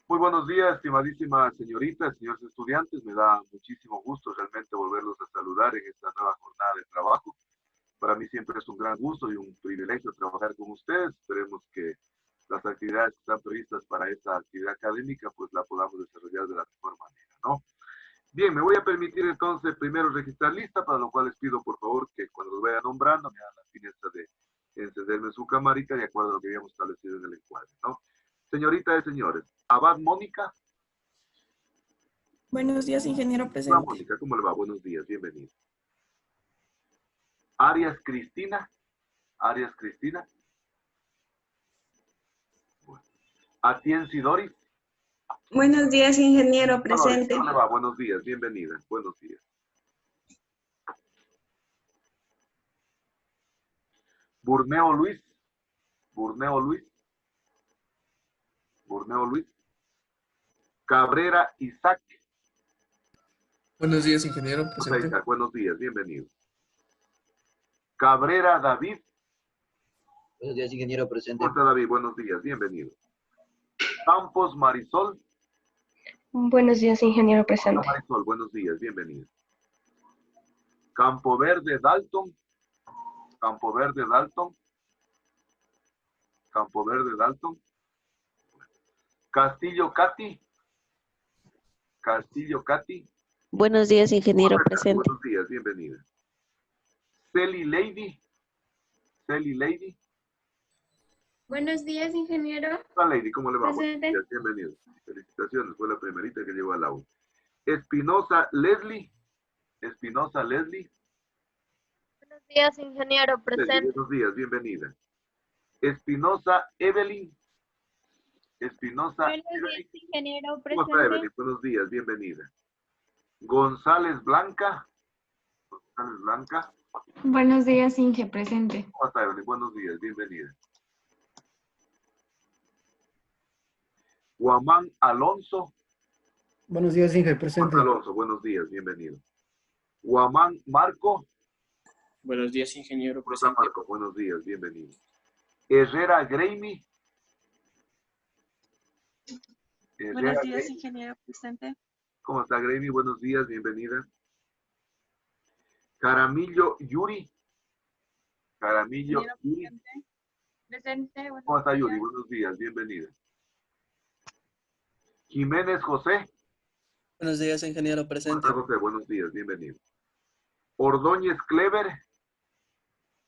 Muy buenos días, estimadísima señorita, señores estudiantes. Me da muchísimo gusto realmente volverlos a saludar en esta nueva jornada de trabajo. Para mí siempre es un gran gusto y un privilegio trabajar con ustedes. Esperemos que las actividades que están previstas para esta actividad académica, pues la podamos desarrollar de la mejor manera, ¿no? Bien, me voy a permitir entonces primero registrar lista, para lo cual les pido por favor que cuando los vaya nombrando me hagan la fineza de encenderme su camarita de acuerdo a lo que habíamos establecido en el encuadre, ¿no? Señorita y señores, Abad Mónica. Buenos días, ingeniero Hola presente. Mónica, ¿cómo le va? Buenos días, bienvenido. Arias Cristina. Arias Cristina. Bueno. Atienzi Doris. Buenos días, ingeniero presente. ¿Cómo le va? Buenos días, bienvenida. Buenos días. Burneo Luis. Burneo Luis. Burneo Luis. Cabrera Isaac. Buenos días, ingeniero presente. Isaac, buenos días, bienvenido. Cabrera David. Buenos días, ingeniero presente. ¿Cómo está David? Buenos días, bienvenido. Campos Marisol. Buenos días, ingeniero presente. Hola Marisol, buenos días, bienvenido. Campo Verde Dalton. Campo Verde Dalton. Campo Verde Dalton. Castillo Cati. Castillo Cati. Buenos días, ingeniero Hola, presente. buenos días, bienvenida. Celi Lady. Celi Lady. Buenos días, ingeniero. Hola Lady, ¿cómo le va? Presente. Buenos días, bienvenido. Felicitaciones, fue la primerita que llegó al aula. Espinosa Leslie. Espinosa Leslie. Buenos días, ingeniero. Presente. Buenos días, bienvenida. Espinosa Evelyn. Espinosa Buenos Evelyn. días, ingeniero. ¿Cómo está Presente. Evelyn? Buenos días, bienvenida. González Blanca. González Blanca. Buenos días, Inge, presente. ¿Cómo está Evelyn? Buenos días, bienvenida. Guamán Alonso. Buenos días, Inge, presente. Alonso, buenos días, bienvenido. Guamán Marco. Buenos días, ingeniero ¿Cómo está presente. Marco? Buenos días, bienvenido. Herrera Greimi. Buenos días, ingeniero. Presente. ¿Cómo está Greimi? Buenos días, bienvenida. Caramillo Yuri. Caramillo Yuri. Presente. ¿Cómo está Yuri? Buenos días, bienvenida. Jiménez José. Buenos días, ingeniero ¿Cómo presente. está José? Buenos días, bienvenido. Ordóñez Clever.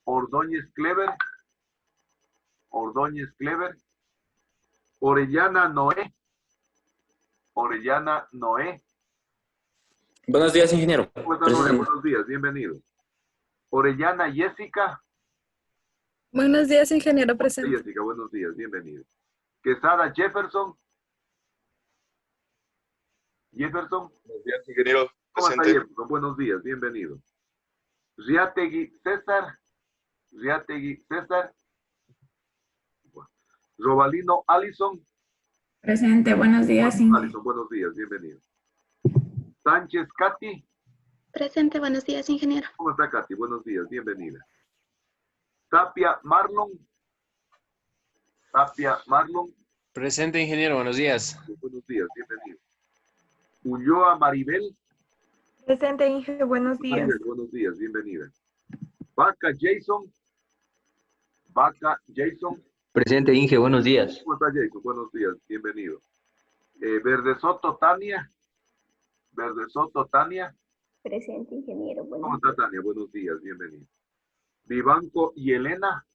Ordóñez Clever. Ordóñez Clever. Orellana Noé. Orellana Noé. Buenos días, ingeniero. ¿Cómo está Noé? Buenos días, bienvenido. Orellana Jessica. Buenos días, ingeniero presente. Jessica, buenos días, bienvenido. Quesada Jefferson. Jefferson. Buenos días, ingeniero ¿Cómo está presente. Jefferson? Buenos días, bienvenido. Riategui César. Riategui César. Robalino Allison. Presente, buenos días, Inge. Allison, buenos días, bienvenido. Sánchez Katy. Presente. Buenos días, ingeniero. ¿Cómo está Katy? Buenos días, bienvenida. Tapia Marlon. Tapia Marlon. Presente, ingeniero. Buenos días. Buenos días, bienvenido. Ulloa Maribel. Presente, Inge, buenos días. Maribel, buenos días, bienvenida. Vaca Jason. Vaca Jason. Presente, Inge, buenos días. ¿Cómo está Jason? Buenos días, bienvenido. Verde Soto Tania. Verde Soto Tania. Presente, ingeniero. ¿Cómo está Tania? Buenos días, bienvenido. Vivanco y Elena.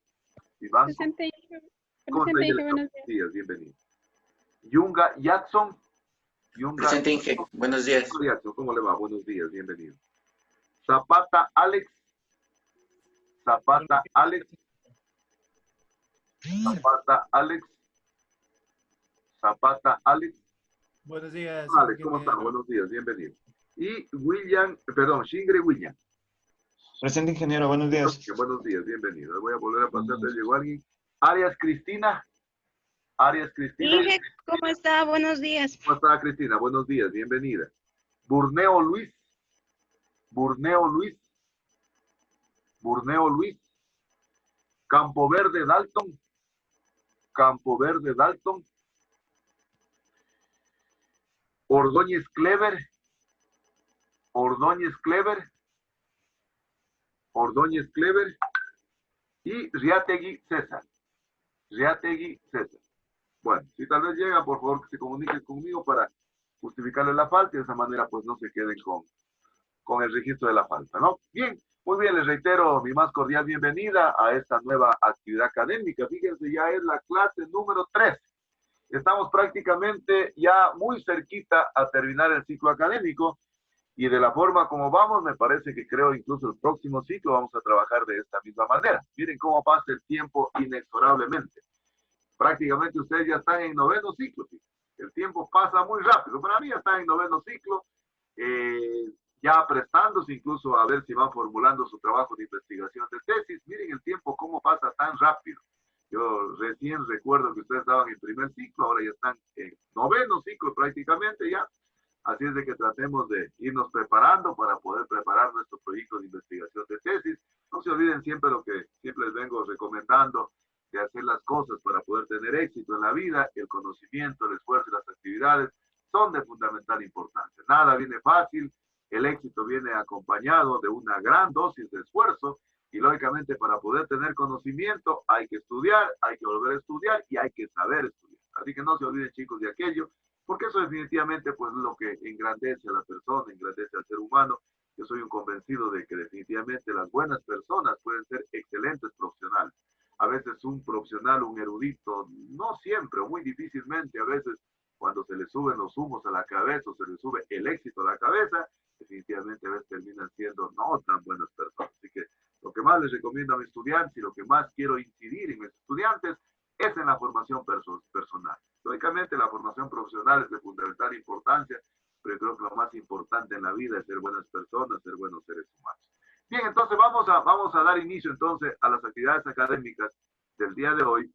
Vivanco. Presente, Inge. ¿Cómo está Presente, Inge. Elena? Buenos días. Buenos días, bienvenido. Yunga Jackson. Yunga Presente, Inge. Buenos días. Jackson, ¿cómo le va? Buenos días, bienvenido. Zapata Alex. Zapata Alex. Zapata Alex. Zapata Alex. Buenos días, Alex, ¿cómo está? Buenos días, bienvenido. Y William, perdón, Shingre William. Presente, ingeniero. Buenos días. Buenos días, bienvenido. Le voy a volver a pasar, te llegó alguien. Arias Cristina. Arias Cristina. Inge, ¿cómo está? Buenos días. ¿Cómo está Cristina? Buenos días, bienvenida. Burneo Luis. Burneo Luis. Burneo Luis. Campo Verde Dalton. Campo Verde Dalton. Ordóñez Clever, Ordóñez Clever, Ordóñez Clever y Riategui César. Riategui César. Bueno, si tal vez llega, por favor que se comuniquen conmigo para justificarle la falta y de esa manera pues no se queden con el registro de la falta, ¿no? Bien, muy bien, les reitero mi más cordial bienvenida a esta nueva actividad académica. Fíjense, ya es la clase número 3. Estamos prácticamente ya muy cerquita a terminar el ciclo académico y de la forma como vamos, me parece que creo incluso el próximo ciclo vamos a trabajar de esta misma manera. Miren cómo pasa el tiempo inexorablemente. Prácticamente ustedes ya están en 9º ciclo. ¿Sí? El tiempo pasa muy rápido. Para mí ya están en 9º ciclo, ya prestándose incluso a ver si van formulando su trabajo de investigación de tesis. Miren el tiempo cómo pasa tan rápido. Yo recién recuerdo que ustedes estaban en primer ciclo, ahora ya están en 9º ciclo prácticamente ya. Así es de que tratemos de irnos preparando para poder preparar nuestro proyecto de investigación de tesis. No se olviden siempre lo que siempre les vengo recomendando, de hacer las cosas para poder tener éxito en la vida. El conocimiento, el esfuerzo y las actividades son de fundamental importancia. Nada viene fácil, el éxito viene acompañado de una gran dosis de esfuerzo y lógicamente para poder tener conocimiento hay que estudiar, hay que volver a estudiar y hay que saber estudiar. Así que no se olviden, chicos, de aquello, porque eso definitivamente pues es lo que engrandece a la persona, engrandece al ser humano. Yo soy un convencido de que definitivamente las buenas personas pueden ser excelentes profesionales. A veces un profesional, un erudito, no siempre o muy difícilmente, a veces cuando se le suben los humos a la cabeza o se le sube el éxito a la cabeza, definitivamente a veces terminan siendo no tan buenas personas. Así que lo que más les recomiendo a mis estudiantes y lo que más quiero incidir en mis estudiantes es en la formación personal. Lógicamente la formación profesional es de fundamental importancia, pero yo creo que lo más importante en la vida es ser buenas personas, ser buenos seres humanos. Bien, entonces vamos a dar inicio entonces a las actividades académicas del día de hoy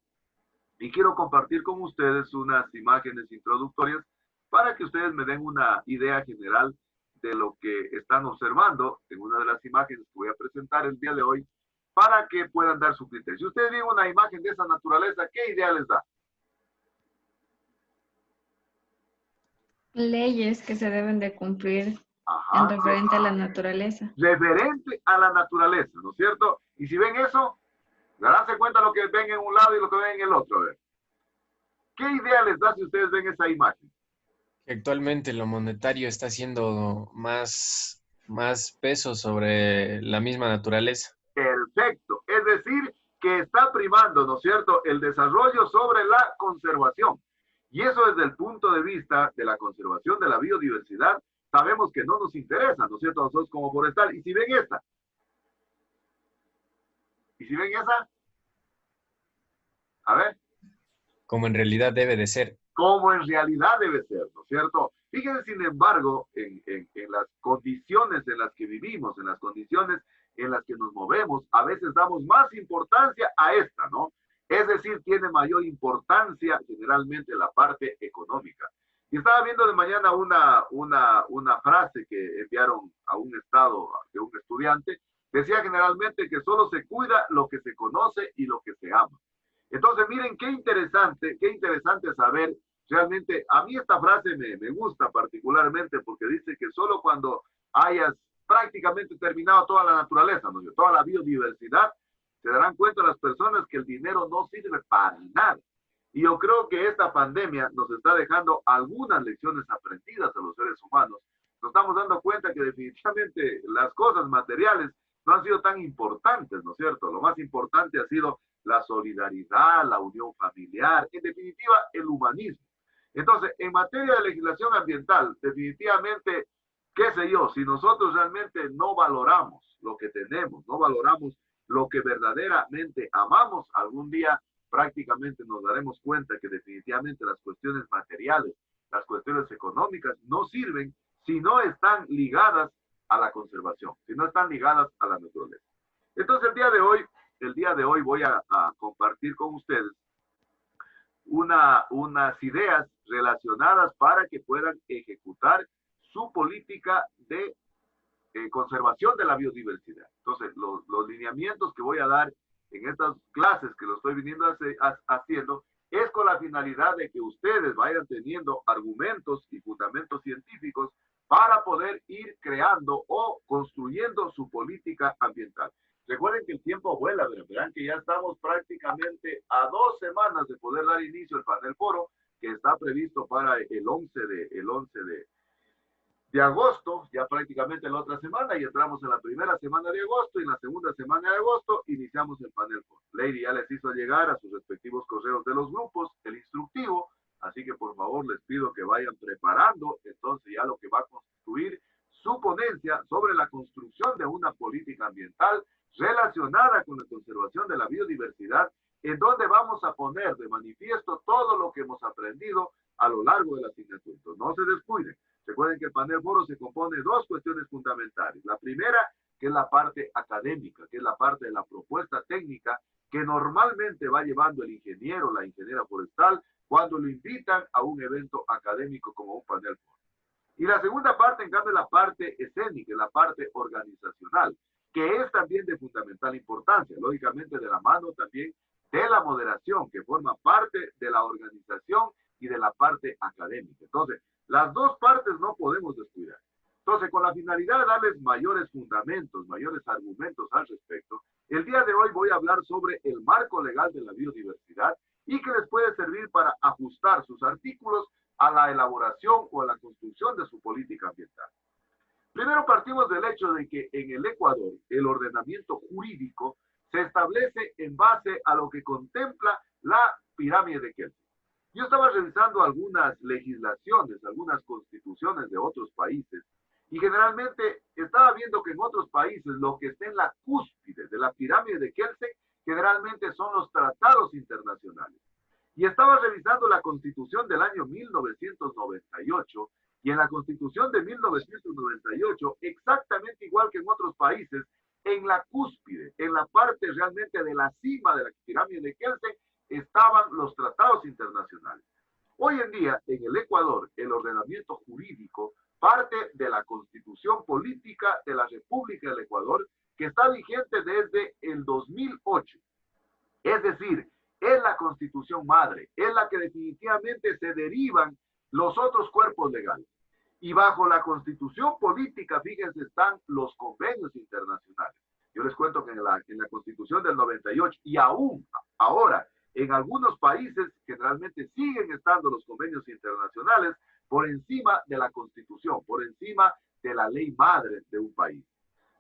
y quiero compartir con ustedes unas imágenes introductorias para que ustedes me den una idea general de lo que están observando en una de las imágenes que voy a presentar el día de hoy para que puedan dar su criterio. Si ustedes ven una imagen de esa naturaleza, ¿qué idea les da? Leyes que se deben de cumplir Ajá, en referente a la naturaleza. referente a la naturaleza, ¿no es cierto? Y si ven eso, daránse cuenta lo que ven en un lado y lo que ven en el otro. A ver. ¿Qué idea les da si ustedes ven esa imagen? Actualmente lo monetario está haciendo más peso sobre la misma naturaleza. Perfecto. Es decir, que está primando, ¿no es cierto?, el desarrollo sobre la conservación. Y eso desde el punto de vista de la conservación de la biodiversidad, sabemos que no nos interesa, ¿no es cierto?, nosotros como forestal. ¿Y si ven esta? ¿Y si ven esa? A ver. Como en realidad debe de ser. Como en realidad debe ser, ¿no es cierto? Fíjense, sin embargo, en las condiciones en las que vivimos, en las condiciones en las que nos movemos, a veces damos más importancia a esta, ¿no? Es decir, tiene mayor importancia generalmente la parte económica. Y estaba viendo de mañana una frase que enviaron a un estado de un estudiante. Decía generalmente que solo se cuida lo que se conoce y lo que se ama. Entonces, miren qué interesante saber. Realmente, a mí esta frase me gusta particularmente porque dice que solo cuando hayas prácticamente terminado toda la naturaleza, ¿no? Toda la biodiversidad, se darán cuenta las personas que el dinero no sirve para nada. Y yo creo que esta pandemia nos está dejando algunas lecciones aprendidas a los seres humanos. Nos estamos dando cuenta que definitivamente las cosas materiales no han sido tan importantes, ¿no es cierto? Lo más importante ha sido la solidaridad, la unión familiar, en definitiva, el humanismo. Entonces, en materia de legislación ambiental, definitivamente, qué sé yo, si nosotros realmente no valoramos lo que tenemos, no valoramos lo que verdaderamente amamos, algún día prácticamente nos daremos cuenta que definitivamente las cuestiones materiales, las cuestiones económicas no sirven si no están ligadas a la conservación, si no están ligadas a la naturaleza. Entonces, el día de hoy voy a compartir con ustedes unas ideas relacionadas para que puedan ejecutar su política de conservación de la biodiversidad. Entonces, los lineamientos que voy a dar en estas clases que lo estoy viniendo haciendo es con la finalidad de que ustedes vayan teniendo argumentos y fundamentos científicos para poder ir creando o construyendo su política ambiental. Recuerden que el tiempo vuela, verán que ya estamos prácticamente a 2 semanas de poder dar inicio al panel foro, que está previsto para el 11 de agosto, ya prácticamente la otra semana, y entramos en la primera semana de agosto, y en la segunda semana de agosto iniciamos el panel foro. Lady ya les hizo llegar a sus respectivos correos de los grupos el instructivo, así que por favor les pido que vayan preparando entonces ya lo que va a constituir su ponencia sobre la construcción de una política ambiental relacionada con la conservación de la biodiversidad, en donde vamos a poner de manifiesto todo lo que hemos aprendido a lo largo de la asignatura. Entonces, no se descuiden. Recuerden que el panel foro se compone de 2 cuestiones fundamentales. La primera, que es la parte académica, que es la parte de la propuesta técnica que normalmente va llevando el ingeniero, la ingeniera forestal, cuando lo invitan a un evento académico como un panel foro. Y la segunda parte, en cambio, es la parte escénica, la parte organizacional, que es también de fundamental importancia, lógicamente de la mano también de la moderación, que forma parte de la organización y de la parte académica. Entonces, las 2 partes no podemos descuidar. Entonces, con la finalidad de darles mayores fundamentos, mayores argumentos al respecto, el día de hoy voy a hablar sobre el marco legal de la biodiversidad y que les puede servir para ajustar sus artículos a la elaboración o a la construcción de su política ambiental. Primero partimos del hecho de que en el Ecuador el ordenamiento jurídico se establece en base a lo que contempla la pirámide de Kelsen. Yo estaba revisando algunas legislaciones, algunas constituciones de otros países, y generalmente estaba viendo que en otros países lo que está en la cúspide de la pirámide de Kelsen generalmente son los tratados internacionales. Y estaba revisando la Constitución del año 1998, y en la Constitución de 1998, exactamente igual que en otros países, en la cúspide, en la parte realmente de la cima de la pirámide de Kelsen, estaban los tratados internacionales. Hoy en día, en el Ecuador, el ordenamiento jurídico parte de la Constitución Política de la República del Ecuador, que está vigente desde el 2008. Es decir, es la Constitución madre, es la que definitivamente se derivan los otros cuerpos legales. Y bajo la Constitución Política, fíjense, están los convenios internacionales. Yo les cuento que en la Constitución del 98 y aún ahora en algunos países generalmente siguen estando los convenios internacionales por encima de la Constitución, por encima de la ley madre de un país.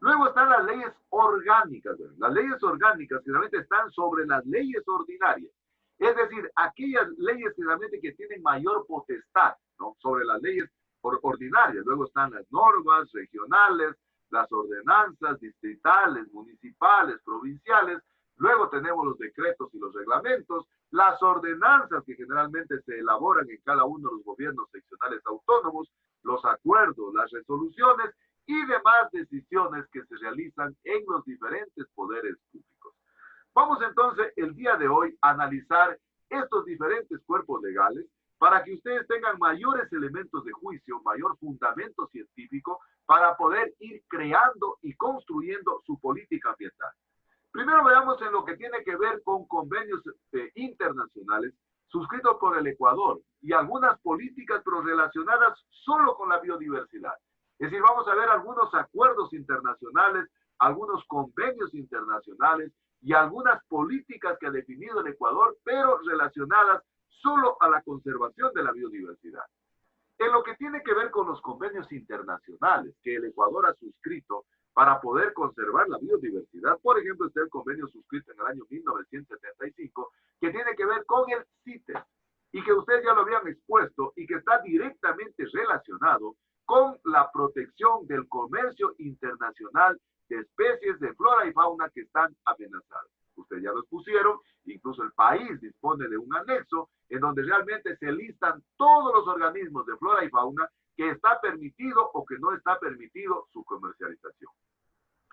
Luego están las leyes orgánicas. Las leyes orgánicas generalmente están sobre las leyes ordinarias. Es decir, aquellas leyes generalmente que tienen mayor potestad, ¿no?, sobre las leyes ordinarias. Luego están las normas regionales, las ordenanzas distritales, municipales, provinciales. Luego tenemos los decretos y los reglamentos, las ordenanzas que generalmente se elaboran en cada uno de los gobiernos seccionales autónomos, los acuerdos, las resoluciones y demás decisiones que se realizan en los diferentes poderes públicos. Vamos entonces el día de hoy a analizar estos diferentes cuerpos legales para que ustedes tengan mayores elementos de juicio, mayor fundamento científico para poder ir creando y construyendo su política ambiental. Primero veamos en lo que tiene que ver con convenios internacionales suscritos por el Ecuador y algunas políticas pero relacionadas solo con la biodiversidad. Es decir, vamos a ver algunos acuerdos internacionales, algunos convenios internacionales y algunas políticas que ha definido el Ecuador, pero relacionadas solo a la conservación de la biodiversidad. En lo que tiene que ver con los convenios internacionales que el Ecuador ha suscrito para poder conservar la biodiversidad, por ejemplo, está el convenio suscrito en el año 1975, que tiene que ver con el CITES, y que ustedes ya lo habían expuesto, y que está directamente relacionado con la protección del comercio internacional de especies de flora y fauna que están amenazadas. Ustedes ya lo expusieron, incluso el país dispone de un anexo en donde realmente se listan todos los organismos de flora y fauna que está permitido o que no está permitido su comercialización.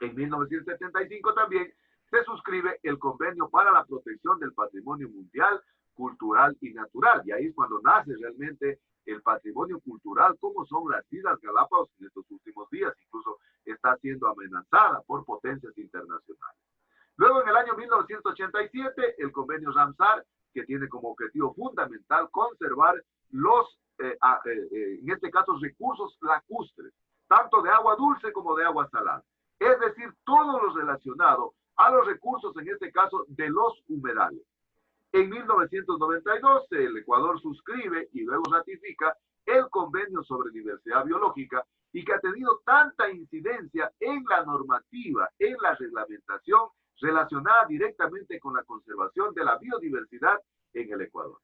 En 1975 también se suscribe el Convenio para la Protección del Patrimonio Mundial, Cultural y Natural. Y ahí es cuando nace realmente el patrimonio cultural, como son las Islas Galápagos en estos últimos días. Incluso está siendo amenazada por potencias internacionales. Luego, en el año 1987, el Convenio Ramsar que tiene como objetivo fundamental conservar los, en este caso, recursos lacustres, tanto de agua dulce como de agua salada. Es decir, todo lo relacionado a los recursos, en este caso, de los humedales. En 1992, el Ecuador suscribe y luego ratifica el Convenio sobre Diversidad Biológica y que ha tenido tanta incidencia en la normativa, en la reglamentación relacionada directamente con la conservación de la biodiversidad en el Ecuador.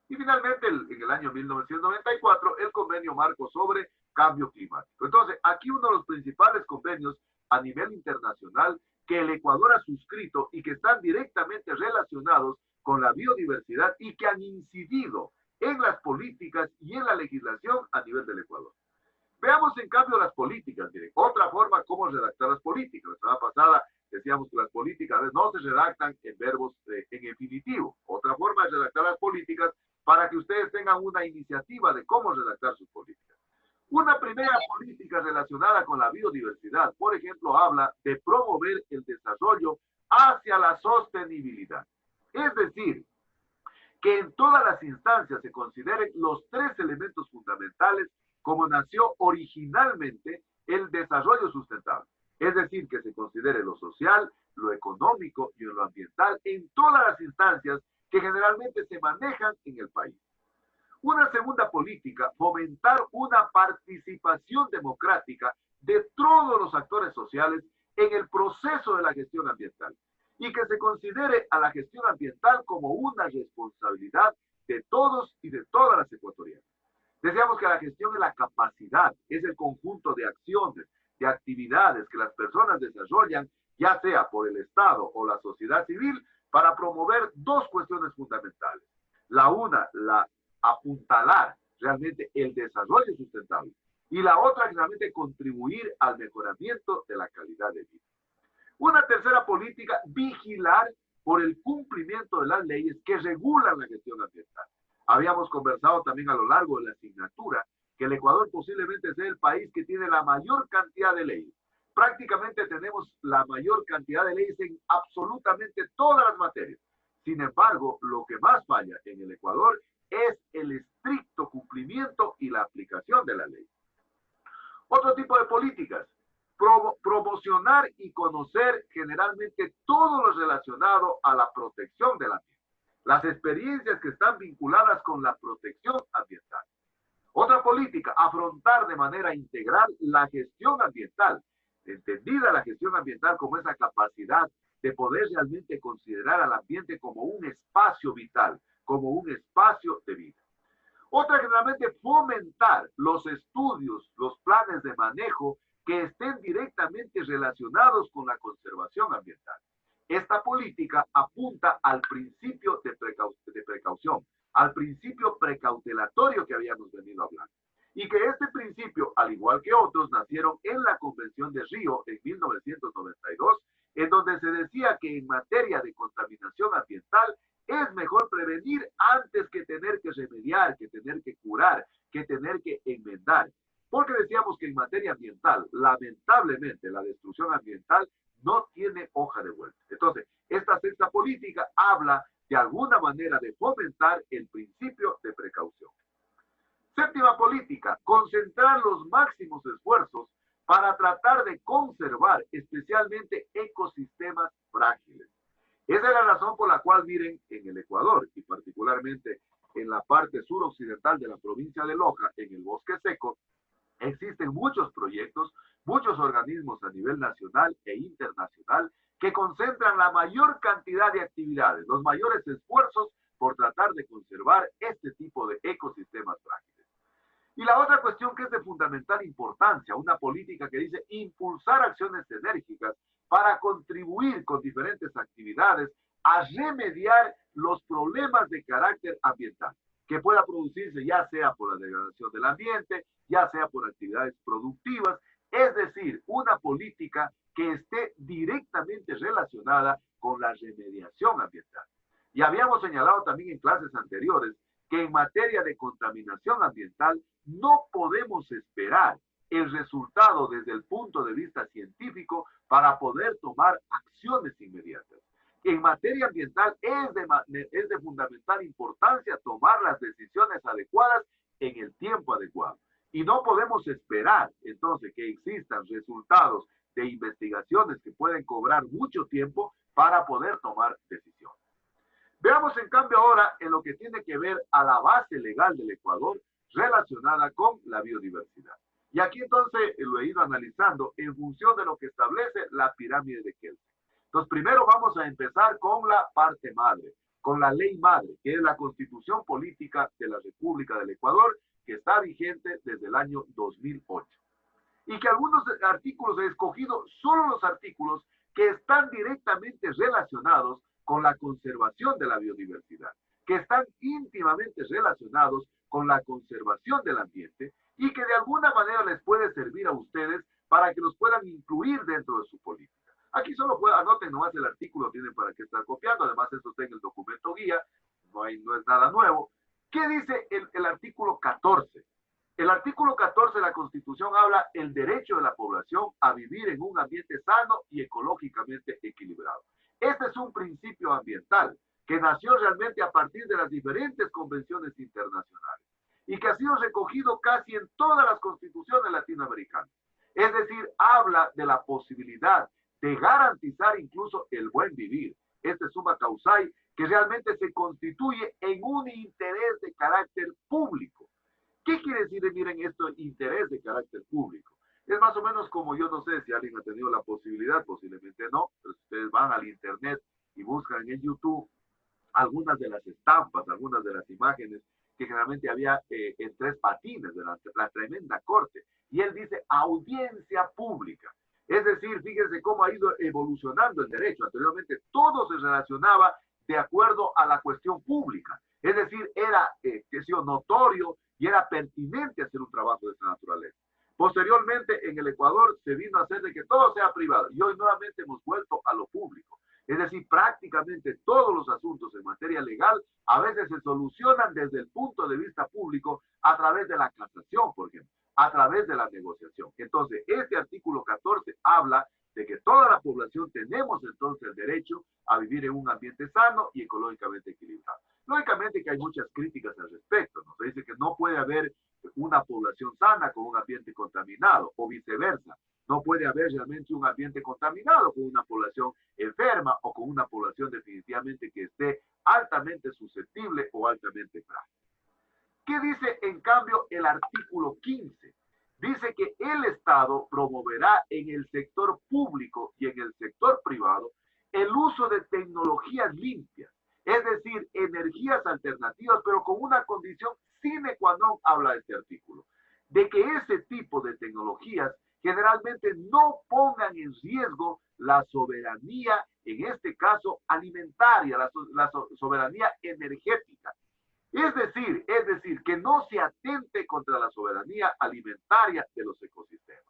Y finalmente, en el año 1994, el Convenio Marco sobre Cambio Climático. Entonces, aquí uno de los principales convenios a nivel internacional que el Ecuador ha suscrito y que están directamente relacionados con la biodiversidad y que han incidido en las políticas y en la legislación a nivel del Ecuador. Veamos en cambio las políticas. Miren, otra forma cómo redactar las políticas. La semana pasada decíamos que las políticas no se redactan en verbos en infinitivo. Otra forma es redactar las políticas para que ustedes tengan una iniciativa de cómo redactar sus políticas. Una primera política relacionada con la biodiversidad, por ejemplo, habla de promover el desarrollo hacia la sostenibilidad. Es decir, que en todas las instancias se consideren los tres elementos fundamentales como nació originalmente el desarrollo sustentable. Es decir, que se considere lo social, lo económico y lo ambiental en todas las instancias que generalmente se manejan en el país. Una segunda política, fomentar una participación democrática de todos los actores sociales en el proceso de la gestión ambiental y que se considere a la gestión ambiental como una responsabilidad de todos y de todas las ecuatorianas. Decíamos que la gestión es la capacidad, es el conjunto de acciones, de actividades que las personas desarrollan, ya sea por el Estado o la sociedad civil, para promover dos cuestiones fundamentales. La una, la apuntalar realmente el desarrollo sustentable y la otra, realmente contribuir al mejoramiento de la calidad de vida. Una tercera política, vigilar por el cumplimiento de las leyes que regulan la gestión ambiental. Habíamos conversado también a lo largo de la asignatura que el Ecuador posiblemente sea el país que tiene la mayor cantidad de leyes. Prácticamente tenemos la mayor cantidad de leyes en absolutamente todas las materias. Sin embargo, lo que más falla en el Ecuador es el estricto cumplimiento y la aplicación de la ley. Otro tipo de políticas, promocionar y conocer generalmente todo lo relacionado a la protección del ambiente. Las experiencias que están vinculadas con la protección ambiental. Otra política, afrontar de manera integral la gestión ambiental, entendida la gestión ambiental como esa capacidad de poder realmente considerar al ambiente como un espacio vital, como un espacio de vida. Otra, generalmente, fomentar los estudios, los planes de manejo que estén directamente relacionados con la conservación ambiental. Esta política apunta al principio de precaución, al principio precautelatorio que habíamos venido hablando. Y que este principio, al igual que otros, nacieron en la Convención de Río en 1992, en donde se decía que en materia de contaminación ambiental es mejor prevenir antes que tener que remediar, que tener que curar, que tener que enmendar. Porque decíamos que en materia ambiental, lamentablemente, la destrucción ambiental no tiene hoja de vuelta. Entonces, esta sexta política habla de alguna manera de fomentar el principio de precaución. Séptima política, concentrar los máximos esfuerzos para tratar de conservar especialmente ecosistemas frágiles. Esa es la razón por la cual, miren, en el Ecuador y particularmente en la parte suroccidental de la provincia de Loja, en el bosque seco, existen muchos proyectos, muchos organismos a nivel nacional e internacional que concentran la mayor cantidad de actividades, los mayores esfuerzos por tratar de conservar este tipo de ecosistemas frágiles. Y la otra cuestión que es de fundamental importancia, una política que dice impulsar acciones enérgicas para contribuir con diferentes actividades a remediar los problemas de carácter ambiental que pueda producirse ya sea por la degradación del ambiente, ya sea por actividades productivas, es decir, una política que esté directamente relacionada con la remediación ambiental. Y habíamos señalado también en clases anteriores que en materia de contaminación ambiental no podemos esperar el resultado desde el punto de vista científico para poder tomar acciones inmediatas. En materia ambiental es de fundamental importancia tomar las decisiones adecuadas en el tiempo adecuado. Y no podemos esperar entonces que existan resultados de investigaciones que pueden cobrar mucho tiempo para poder tomar decisiones. Veamos en cambio ahora en lo que tiene que ver a la base legal del Ecuador relacionada con la biodiversidad. Y aquí entonces lo he ido analizando en función de lo que establece la pirámide de Kelsen. Entonces primero vamos a empezar con la parte madre, con la ley madre, que es la Constitución Política de la República del Ecuador, que está vigente desde el año 2008. Y que algunos artículos he escogido solo los artículos que están directamente relacionados con la conservación de la biodiversidad, que están íntimamente relacionados con la conservación del ambiente y que de alguna manera les puede servir a ustedes para que los puedan incluir dentro de su política. Aquí solo anoten nomás el artículo, tienen para qué estar copiando, además esto está en el documento guía, no es nada nuevo. ¿Qué dice el artículo 14? El artículo 14 de la Constitución habla el derecho de la población a vivir en un ambiente sano y ecológicamente equilibrado. Este es un principio ambiental que nació realmente a partir de las diferentes convenciones internacionales y que ha sido recogido casi en todas las constituciones latinoamericanas. Es decir, habla de la posibilidad de garantizar incluso el buen vivir. Este summa causae que realmente se constituye en un interés de carácter público. ¿Qué quiere decir, miren, esto, interés de carácter público? Es más o menos como, yo no sé si alguien ha tenido la posibilidad, posiblemente no, pero si ustedes van al internet y buscan en YouTube algunas de las estampas, algunas de las imágenes que generalmente había en tres patines de la tremenda corte. Y él dice audiencia pública. Es decir, fíjense cómo ha ido evolucionando el derecho. Anteriormente todo se relacionaba de acuerdo a la cuestión pública. Es decir, era notorio y era pertinente hacer un trabajo de esta naturaleza. Posteriormente, en el Ecuador se vino a hacer de que todo sea privado y hoy nuevamente hemos vuelto a lo público. Es decir, prácticamente todos los asuntos en materia legal a veces se solucionan desde el punto de vista público a través de la casación, por ejemplo, a través de la negociación. Entonces, este artículo 14 habla de que toda la población tenemos entonces el derecho a vivir en un ambiente sano y ecológicamente equilibrado. Lógicamente que hay muchas críticas al respecto, ¿no? Se dice que no puede haber una población sana con un ambiente contaminado o viceversa. No puede haber realmente un ambiente contaminado con una población enferma o con una población definitivamente que esté altamente susceptible o altamente frágil. ¿Qué dice en cambio el artículo 15? Dice que el Estado promoverá en el sector público y en el sector privado el uso de tecnologías limpias, es decir, energías alternativas, pero con una condición sine qua non, habla este artículo, de que ese tipo de tecnologías generalmente no pongan en riesgo la soberanía, en este caso alimentaria, la soberanía energética. Es decir, que no se atente contra la soberanía alimentaria de los ecosistemas.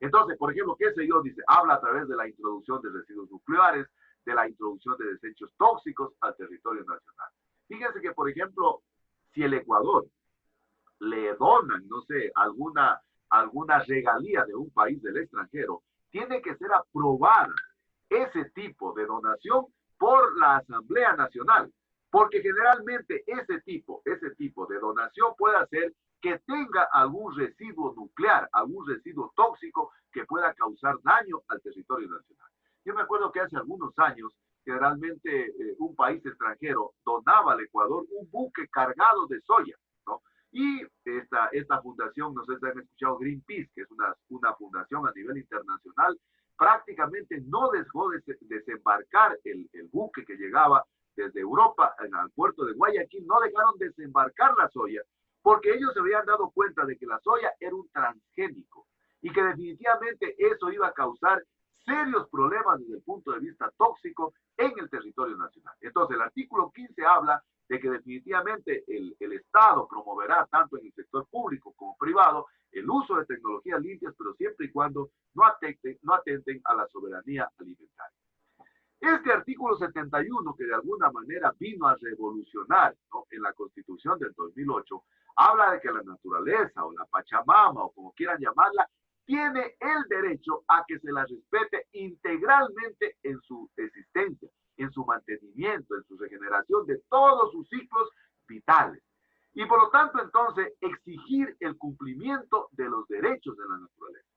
Entonces, por ejemplo, qué sé yo, dice, habla a través de la introducción de residuos nucleares, de la introducción de desechos tóxicos al territorio nacional. Fíjense que, por ejemplo, si el Ecuador le donan, no sé, alguna regalía de un país del extranjero, tiene que ser aprobada ese tipo de donación por la Asamblea Nacional, porque generalmente ese tipo de donación puede hacer que tenga algún residuo nuclear, algún residuo tóxico que pueda causar daño al territorio nacional. Yo me acuerdo que hace algunos años, generalmente un país extranjero donaba al Ecuador un buque cargado de soya, ¿no? Y esta fundación, no sé si han escuchado Greenpeace, que es una fundación a nivel internacional, prácticamente no dejó de desembarcar el buque que llegaba desde Europa al puerto de Guayaquil, no dejaron desembarcar la soya, porque ellos se habían dado cuenta de que la soya era un transgénico y que definitivamente eso iba a causar serios problemas desde el punto de vista tóxico en el territorio nacional. Entonces, el artículo 15 habla de que definitivamente el Estado promoverá tanto en el sector público como privado el uso de tecnologías limpias, pero siempre y cuando no atenten a la soberanía alimentaria. Este artículo 71, que de alguna manera vino a revolucionar, ¿no?, en la Constitución del 2008, habla de que la naturaleza o la Pachamama o como quieran llamarla, tiene el derecho a que se la respete integralmente en su existencia, en su mantenimiento, en su regeneración de todos sus ciclos vitales. Y por lo tanto, entonces, exigir el cumplimiento de los derechos de la naturaleza.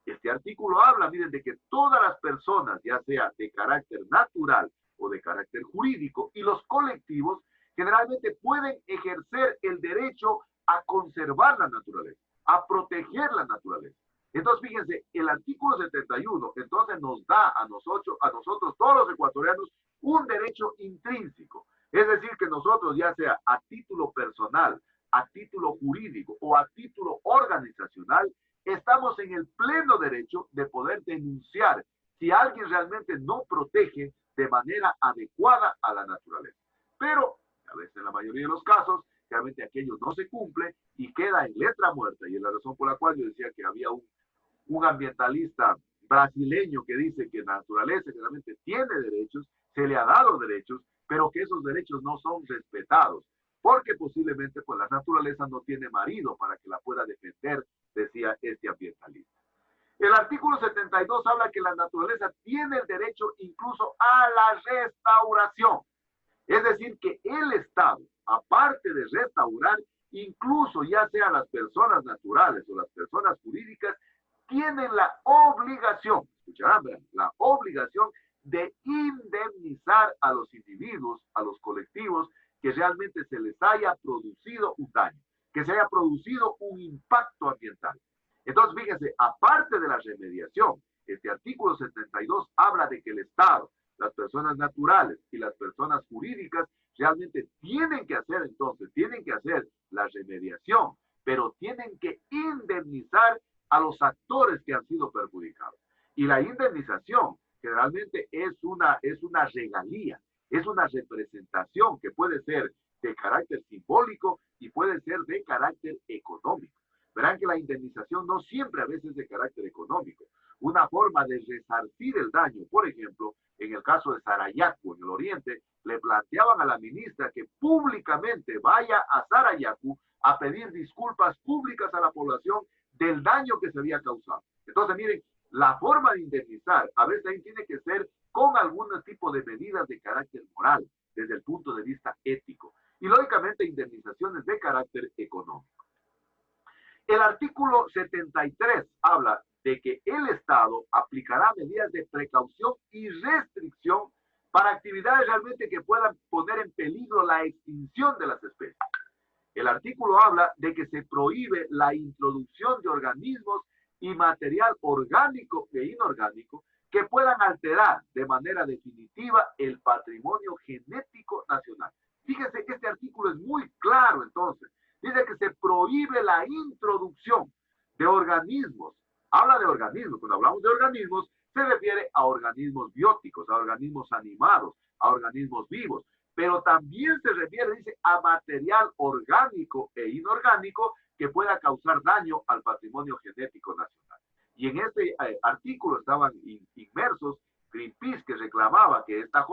Este artículo habla, miren, de que todas las personas, ya sea de carácter natural o de carácter jurídico, y los colectivos, generalmente pueden ejercer el derecho a conservar la naturaleza, a proteger la naturaleza. Entonces, fíjense, el artículo 71, entonces nos da a nosotros todos los ecuatorianos, un derecho intrínseco. Es decir, que nosotros, ya sea a título personal, a título jurídico o a título organizacional, estamos en el pleno derecho de poder denunciar si alguien realmente no protege de manera adecuada a la naturaleza. Pero, a veces en la mayoría de los casos, realmente aquello no se cumple y queda en letra muerta. Y es la razón por la cual yo decía que había un ambientalista brasileño que dice que la naturaleza realmente tiene derechos, se le ha dado derechos, pero que esos derechos no son respetados, porque posiblemente pues la naturaleza no tiene marido para que la pueda defender, decía este ambientalista. El artículo 72 habla que la naturaleza tiene el derecho incluso a la restauración. Es decir, que el Estado, aparte de restaurar, incluso ya sea las personas naturales o las personas jurídicas, tienen la obligación, escucharán, ¿verdad? La obligación de indemnizar a los individuos, a los colectivos, que realmente se les haya producido un daño, que se haya producido un impacto ambiental. Entonces, fíjense, aparte de la remediación, este artículo 72 habla de que el Estado, las personas naturales y las personas jurídicas realmente tienen que hacer entonces, tienen que hacer la remediación, pero tienen que indemnizar a los actores que han sido perjudicados. Y la indemnización generalmente es una regalía, es una representación que puede ser de carácter simbólico y puede ser de carácter económico. Verán que la indemnización no siempre a veces es de carácter económico. Una forma de resarcir el daño, por ejemplo, en el caso de Sarayacu, en el oriente, le planteaban a la ministra que públicamente vaya a Sarayacu a pedir disculpas públicas a la población del daño que se había causado. Entonces, miren, la forma de indemnizar a veces ahí tiene que ser con algún tipo de medidas de carácter moral, desde el punto de vista ético. Y lógicamente indemnizaciones de carácter económico. El artículo 73 habla de que el Estado aplicará medidas de precaución y restricción para actividades realmente que puedan poner en peligro la extinción de las especies. El artículo habla de que se prohíbe la introducción de organismos y material orgánico e inorgánico que puedan alterar de manera definitiva el patrimonio genético nacional. Fíjense, este artículo es muy claro entonces. Dice que se prohíbe la introducción de organismos. Habla de organismos. Cuando hablamos de organismos, se refiere a organismos bióticos, a organismos animados, a organismos vivos. Pero también se refiere, dice, a material orgánico e inorgánico que pueda causar daño al patrimonio genético nacional. Y en este artículo estaban inmersos Greenpeace, que reclamaba que esta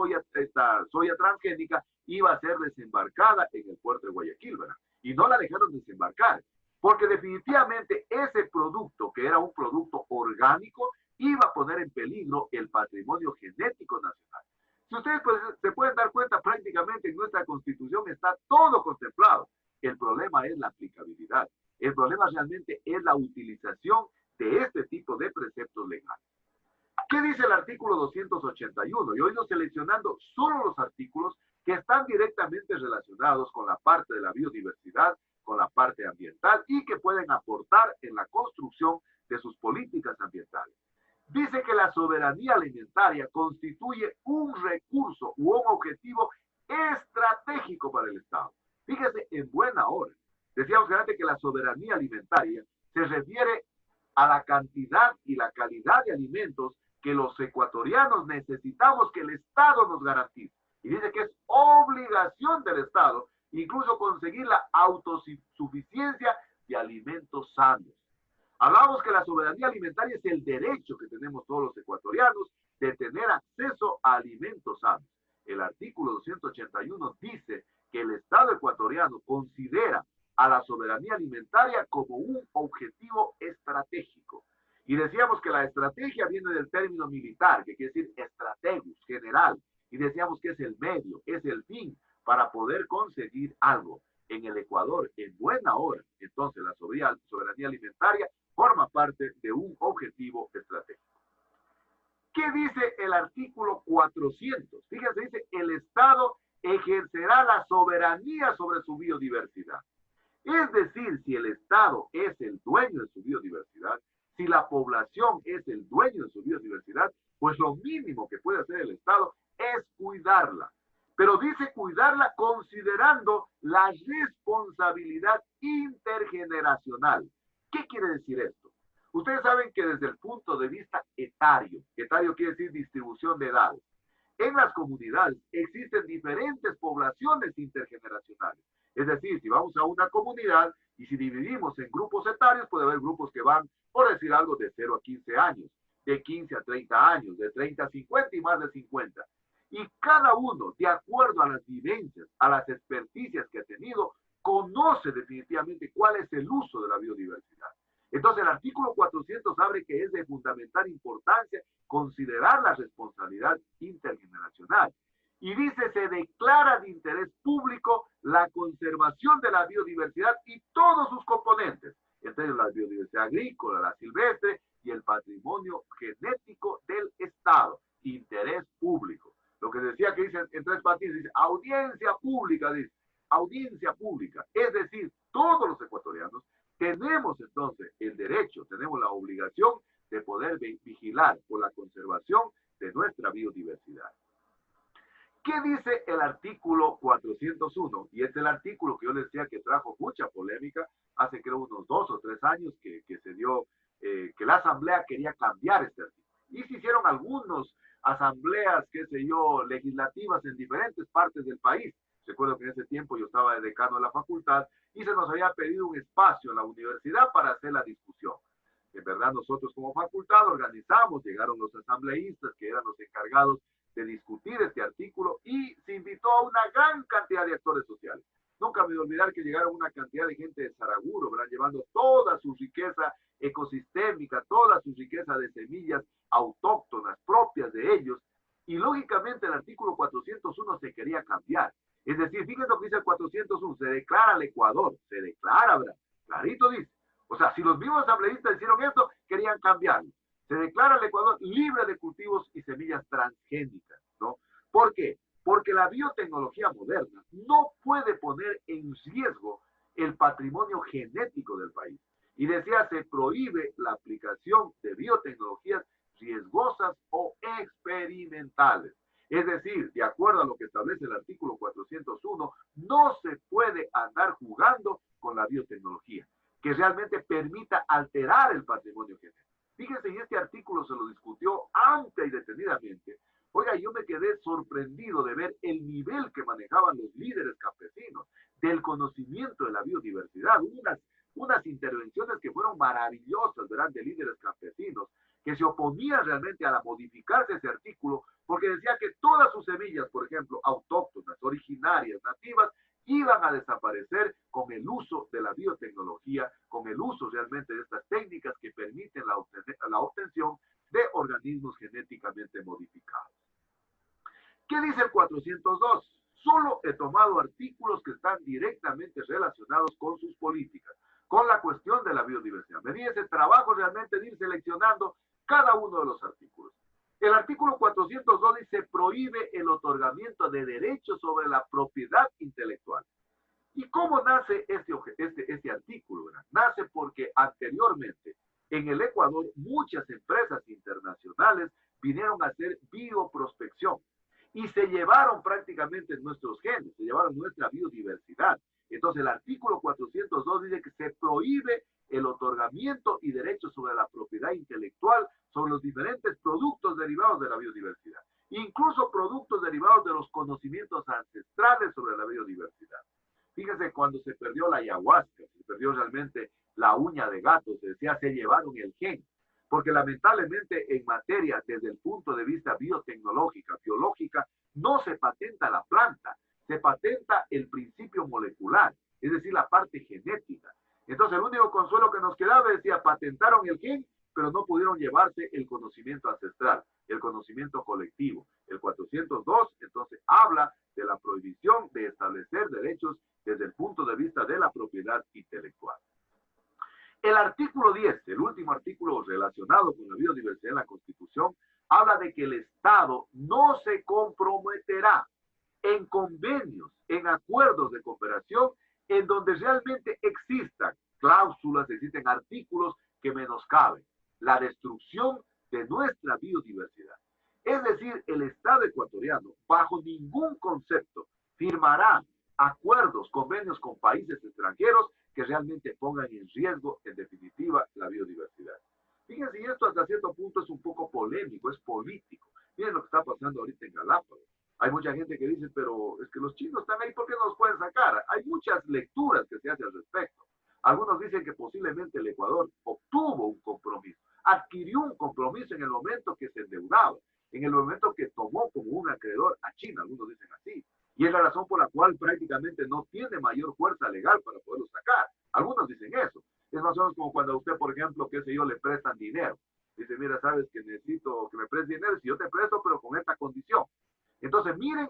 soya transgénica iba a ser desembarcada en el puerto de Guayaquil, ¿verdad? Y no la dejaron desembarcar, porque definitivamente ese producto, que era un producto orgánico, iba a poner en peligro el patrimonio genético nacional. Si ustedes pues, se pueden dar cuenta, prácticamente en nuestra Constitución está todo contemplado. El problema es la aplicabilidad. El problema realmente es la utilización de este tipo de preceptos legales. ¿Qué dice el artículo 281? Yo he ido seleccionando solo los artículos que están directamente relacionados con la parte de la biodiversidad, con la parte ambiental y que pueden aportar en la construcción de sus políticas ambientales. Dice que la soberanía alimentaria constituye un recurso u un objetivo estratégico para el Estado. Fíjese, en buena hora. Decíamos antes que la soberanía alimentaria se refiere a la cantidad y la calidad de alimentos que los ecuatorianos necesitamos que el Estado nos garantice. Y dice que es obligación del Estado incluso conseguir la autosuficiencia de alimentos sanos. Hablamos que la soberanía alimentaria es el derecho que tenemos todos los ecuatorianos de tener acceso a alimentos sanos. El artículo 281 dice que el Estado ecuatoriano considera a la soberanía alimentaria como un objetivo estratégico. Y decíamos que la estrategia viene del término militar, que quiere decir strategus, general. Y y decíamos que es el medio, es el fin para poder conseguir algo. En el Ecuador, en buena hora, entonces la soberanía alimentaria forma parte de un objetivo estratégico. ¿Qué dice el artículo 400? Fíjense, dice, el Estado ejercerá la soberanía sobre su biodiversidad. Es decir, si el Estado es el dueño de su biodiversidad, si la población es el dueño de su biodiversidad, pues lo mínimo que puede hacer el Estado es cuidarla. Pero dice cuidarla considerando la responsabilidad intergeneracional. ¿Qué quiere decir esto? Ustedes saben que desde el punto de vista etario quiere decir distribución de edades, en las comunidades existen diferentes poblaciones intergeneracionales. Es decir, si vamos a una comunidad y si dividimos en grupos etarios, puede haber grupos que van, por decir algo, de 0 a 15 años, de 15 a 30 años, de 30 a 50 y más de 50. Y cada uno, de acuerdo a las vivencias, a las experticias que ha tenido, conoce definitivamente cuál es el uso de la biodiversidad. Entonces, el artículo 400 abre que es de fundamental importancia considerar la responsabilidad intergeneracional. Y dice, se declara de interés público la conservación de la biodiversidad y todos sus componentes, entre ellos la biodiversidad agrícola, la silvestre y el patrimonio genético del Estado. Interés público. Lo que decía que dice en tres partidos, dice audiencia pública, dice audiencia pública. Es decir, todos los ecuatorianos tenemos entonces el derecho, tenemos la obligación de poder vigilar por la conservación de nuestra biodiversidad. ¿Qué dice el artículo 401? Y es el artículo que yo les decía que trajo mucha polémica hace creo unos 2 o 3 años que se dio, que la Asamblea quería cambiar este artículo. Y se hicieron algunas asambleas, qué sé yo, legislativas en diferentes partes del país. Recuerdo que en ese tiempo yo estaba de decano de la facultad y se nos había pedido un espacio en la universidad para hacer la discusión. En verdad, nosotros como facultad organizamos, llegaron los asambleístas que eran los encargados de discutir este artículo y se invitó a una gran cantidad de actores sociales. Nunca me voy a olvidar que llegaron una cantidad de gente de Saraguro, ¿verdad? Llevando toda su riqueza ecosistémica, toda su riqueza de semillas autóctonas propias de ellos, y lógicamente el artículo 401 se quería cambiar. Es decir, fíjense lo que dice el 401, se declara al Ecuador, se declara, ¿verdad? Clarito dice. O sea, si los mismos asambleístas hicieron esto, querían cambiarlo. Se declara al Ecuador libre de cultivos y semillas transgénicas, ¿no? ¿Por qué? Porque la biotecnología moderna no puede poner en riesgo el patrimonio genético del país. Y decía, se prohíbe la aplicación de biotecnologías riesgosas o experimentales. Es decir, de acuerdo a lo que establece el artículo 401, no se puede andar jugando con la biotecnología, que realmente permita alterar el patrimonio genético. Fíjense, y este artículo se lo discutió amplia y detenidamente. Oiga, yo me quedé sorprendido de ver el nivel que manejaban los líderes campesinos del conocimiento de la biodiversidad. Unas intervenciones que fueron maravillosas, ¿verdad?, de líderes campesinos, que se oponían realmente a la modificarse ese artículo, porque decía que todas sus semillas, por ejemplo, autóctonas, originarias, nativas, iban a desaparecer con el uso de la biotecnología, con el uso realmente de estas técnicas que permiten la obtención de organismos genéticamente modificados. ¿Qué dice el 402? Solo he tomado artículos que están directamente relacionados con sus políticas, con la cuestión de la biodiversidad. Me di ese trabajo realmente de ir seleccionando cada uno de los artículos. El artículo 402 dice, prohíbe el otorgamiento de derechos sobre la propiedad intelectual. ¿Y cómo nace este artículo? ¿Verdad? Nace porque anteriormente en el Ecuador muchas empresas internacionales vinieron a hacer bioprospección y se llevaron prácticamente nuestros genes, se llevaron nuestra biodiversidad. Entonces el artículo 402 dice que se prohíbe el otorgamiento y derechos sobre la propiedad intelectual sobre los diferentes productos derivados de la biodiversidad, incluso productos derivados de los conocimientos ancestrales sobre la biodiversidad. Fíjense, cuando se perdió la ayahuasca, se perdió realmente la uña de gato, se decía, se llevaron el gen, porque lamentablemente en materia, desde el punto de vista biotecnológica, biológica, no se patenta la planta, se patenta el principio molecular, es decir, la parte genética. Entonces el único consuelo que nos quedaba decía, patentaron el gen, pero no pudieron llevarse el conocimiento ancestral, el conocimiento colectivo, El 402, entonces, habla de la prohibición de establecer derechos desde el punto de vista de la propiedad intelectual. El artículo 10, el último artículo relacionado con la biodiversidad en la Constitución, habla de que el Estado no se comprometerá en convenios, en acuerdos de cooperación, en donde realmente existan cláusulas, existen artículos que menoscaben la destrucción de nuestra biodiversidad. Es decir, el Estado ecuatoriano, bajo ningún concepto, firmará acuerdos, convenios con países extranjeros que realmente pongan en riesgo, en definitiva, la biodiversidad. Fíjense, y esto hasta cierto punto es un poco polémico, es político. Miren lo que está pasando ahorita en Galápagos. Hay mucha gente que dice, pero es que los chinos están ahí, ¿por qué no los pueden sacar? Hay muchas lecturas que se hacen al respecto. Algunos dicen que posiblemente el Ecuador obtuvo un compromiso, adquirió un compromiso en el momento que se endeudaba, en el momento que tomó como un acreedor a China, algunos dicen así. Y es la razón por la cual prácticamente no tiene mayor fuerza legal para poderlo sacar. Algunos dicen eso. Es más o menos como cuando a usted, por ejemplo, qué sé yo, le prestan dinero. Dice, mira, sabes que necesito que me prestes dinero, si yo te presto, pero con esta condición. Entonces, miren,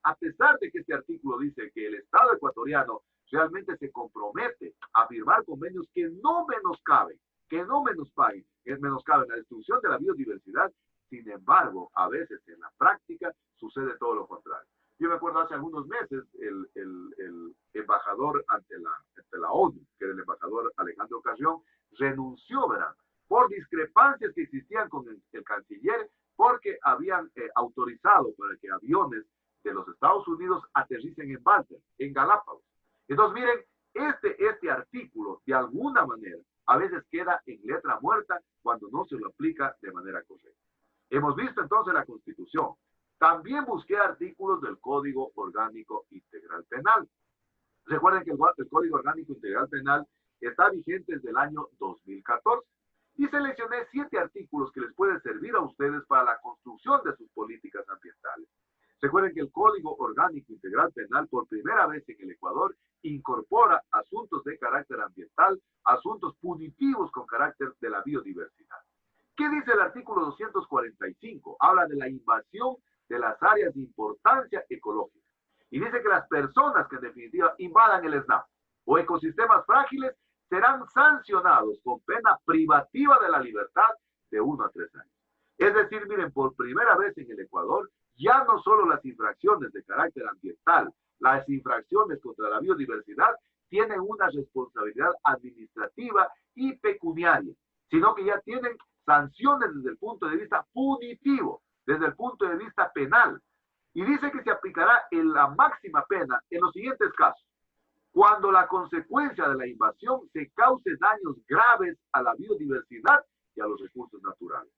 a pesar de que este artículo dice que el Estado ecuatoriano realmente se compromete a firmar convenios que no menoscaben, que no menoscaben la destrucción de la biodiversidad, sin embargo, a veces en la práctica sucede todo lo contrario. Yo me acuerdo hace algunos meses, el embajador ante la ONU, que era el embajador Alejandro Carrión, renunció, verán, por discrepancias que existían con el canciller, porque habían autorizado para que aviones de los Estados Unidos aterricen en Balta, en Galápagos. Entonces, miren, este artículo, de alguna manera, a veces queda en letra muerta cuando no se lo aplica de manera correcta. Hemos visto entonces la Constitución. También busqué artículos del Código Orgánico Integral Penal. Recuerden que el Código Orgánico Integral Penal está vigente desde el año 2014. Y seleccioné 7 artículos que les pueden servir a ustedes para la construcción de sus políticas ambientales. Recuerden que el Código Orgánico Integral Penal, por primera vez en el Ecuador, incorpora asuntos de carácter ambiental, asuntos punitivos con carácter de la biodiversidad. ¿Qué dice el artículo 245? Habla de la invasión de las áreas de importancia ecológica. Y dice que las personas que en definitiva invadan el SNAP o ecosistemas frágiles serán sancionados con pena privativa de la libertad de 1 a 3 años. Es decir, miren, por primera vez en el Ecuador, ya no solo las infracciones de carácter ambiental, las infracciones contra la biodiversidad tienen una responsabilidad administrativa y pecuniaria, sino que ya tienen sanciones desde el punto de vista punitivo, desde el punto de vista penal. Y dice que se aplicará en la máxima pena en los siguientes casos. Cuando la consecuencia de la invasión se cause daños graves a la biodiversidad y a los recursos naturales.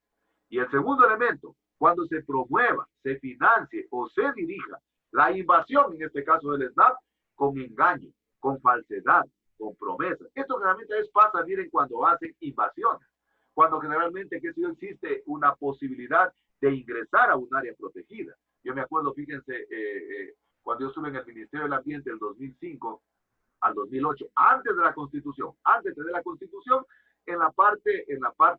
Y el segundo elemento, cuando se promueva, se financie o se dirija la invasión, en este caso del SNAP, con engaño, con falsedad, con promesas. Esto generalmente pasa, miren, cuando hacen invasiones, cuando generalmente existe una posibilidad de ingresar a un área protegida. Yo me acuerdo, fíjense, cuando yo estuve en el Ministerio del Ambiente del 2005 al 2008, antes de la Constitución, en la parte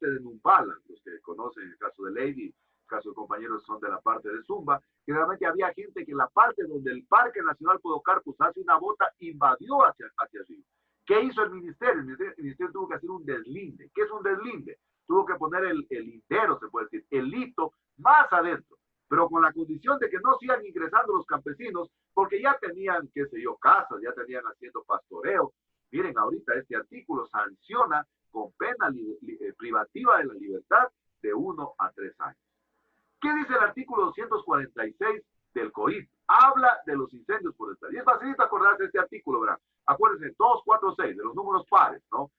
de Numbala, los que conocen el caso de Lady, el caso de compañeros son de la parte de Zumba, generalmente había gente que en la parte donde el Parque Nacional Podocarpus hace una bota, invadió hacia arriba. ¿Qué hizo el ministerio? El ministerio tuvo que hacer un deslinde. ¿Qué es un deslinde? Tuvo que poner el lindero, se puede decir, el hito más adentro, pero con la condición de que no sigan ingresando los campesinos, porque ya tenían, qué sé yo, casas, ya tenían haciendo pastoreo. Miren, ahorita este artículo sanciona con pena privativa de la libertad de 1 a 3 años. ¿Qué dice el artículo 246 del COIP? Habla de los incendios forestales. Y es facilito acordarse de este artículo, ¿verdad? Acuérdense, 2, 4, 6, de los números pares, ¿no?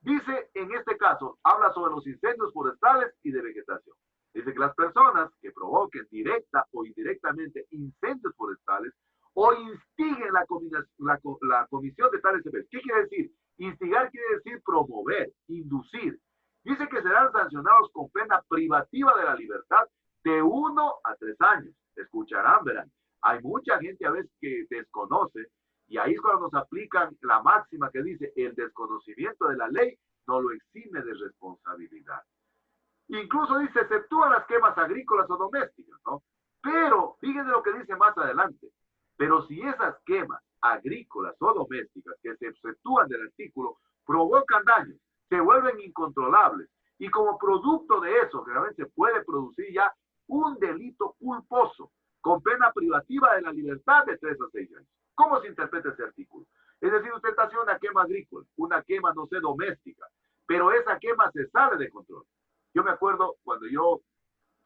Dice, en este caso, habla sobre los incendios forestales y de vegetación. Dice que las personas que provoquen directa o indirectamente incendios forestales o instiguen la comisión de tales eventos. ¿Qué quiere decir? Instigar quiere decir promover, inducir. Dice que serán sancionados con pena privativa de la libertad de 1 a 3 años. Escucharán, verán. Hay mucha gente a veces que desconoce, y ahí es cuando nos aplican la máxima que dice, el desconocimiento de la ley no lo exime de responsabilidad. Incluso dice, exceptúa las quemas agrícolas o domésticas, ¿no? Pero, fíjense lo que dice más adelante, pero si esas quemas agrícolas o domésticas que se exceptúan del artículo provocan daños, se vuelven incontrolables, y como producto de eso, generalmente se puede producir ya un delito culposo, con pena privativa de la libertad de 3 a 6 años. ¿Cómo se interpreta ese artículo? Es decir, usted está haciendo una quema agrícola, una quema, no sé, doméstica, pero esa quema se sale de control. Yo me acuerdo cuando yo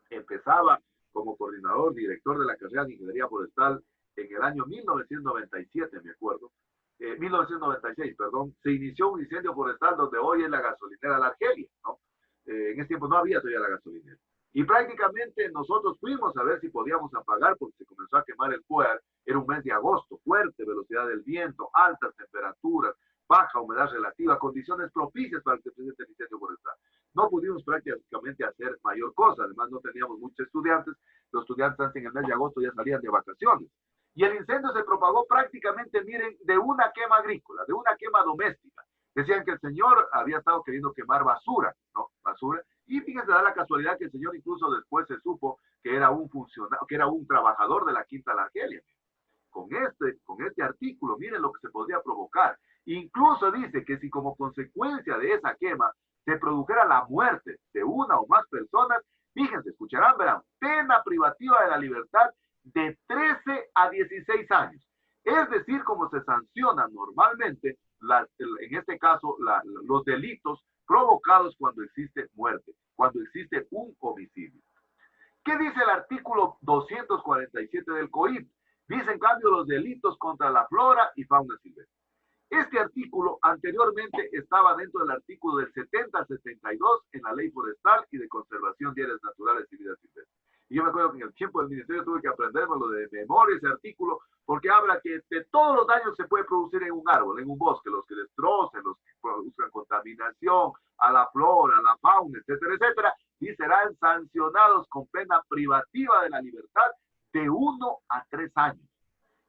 empezaba como coordinador, director de la carrera de Ingeniería Forestal en el año 1997, me acuerdo, 1996, perdón, se inició un incendio forestal donde hoy es la gasolinera La Argelia, ¿no? En ese tiempo no había todavía la gasolinera. Y prácticamente nosotros fuimos a ver si podíamos apagar porque se comenzó a quemar el fuego. Era un mes de agosto, fuerte velocidad del viento, altas temperaturas, baja humedad relativa, condiciones propicias para que se presente el incendio forestal. No pudimos prácticamente hacer mayor cosa, además no teníamos muchos estudiantes, los estudiantes antes en el mes de agosto ya salían de vacaciones. Y el incendio se propagó prácticamente, miren, de una quema agrícola, de una quema doméstica. Decían que el señor había estado queriendo quemar basura, ¿no? Basura. Y fíjense, da la casualidad que el señor incluso después se supo que era un funcionario, que era un trabajador de la Quinta La Argelia. Con este artículo, miren lo que se podría provocar. Incluso dice que si como consecuencia de esa quema se produjera la muerte de una o más personas, fíjense, escucharán, verán, pena privativa de la libertad de 13 a 16 años. Es decir, como se sancionan normalmente, en este caso, los delitos provocados cuando existe muerte, cuando existe un homicidio. ¿Qué dice el artículo 247 del COIP? Dice, en cambio, los delitos contra la flora y fauna silvestre. Este artículo anteriormente estaba dentro del artículo del 70 al 72 en la Ley Forestal y de Conservación de Áreas Naturales y Vida Silvestre. Y yo me acuerdo que en el tiempo del ministerio tuve que aprendérmelo de memoria ese artículo, porque habla que de todos los daños se puede producir en un árbol, en un bosque, los que destrocen, los que produzcan contaminación a la flora, a la fauna, etcétera, etcétera, y serán sancionados con pena privativa de la libertad de 1 a 3 años.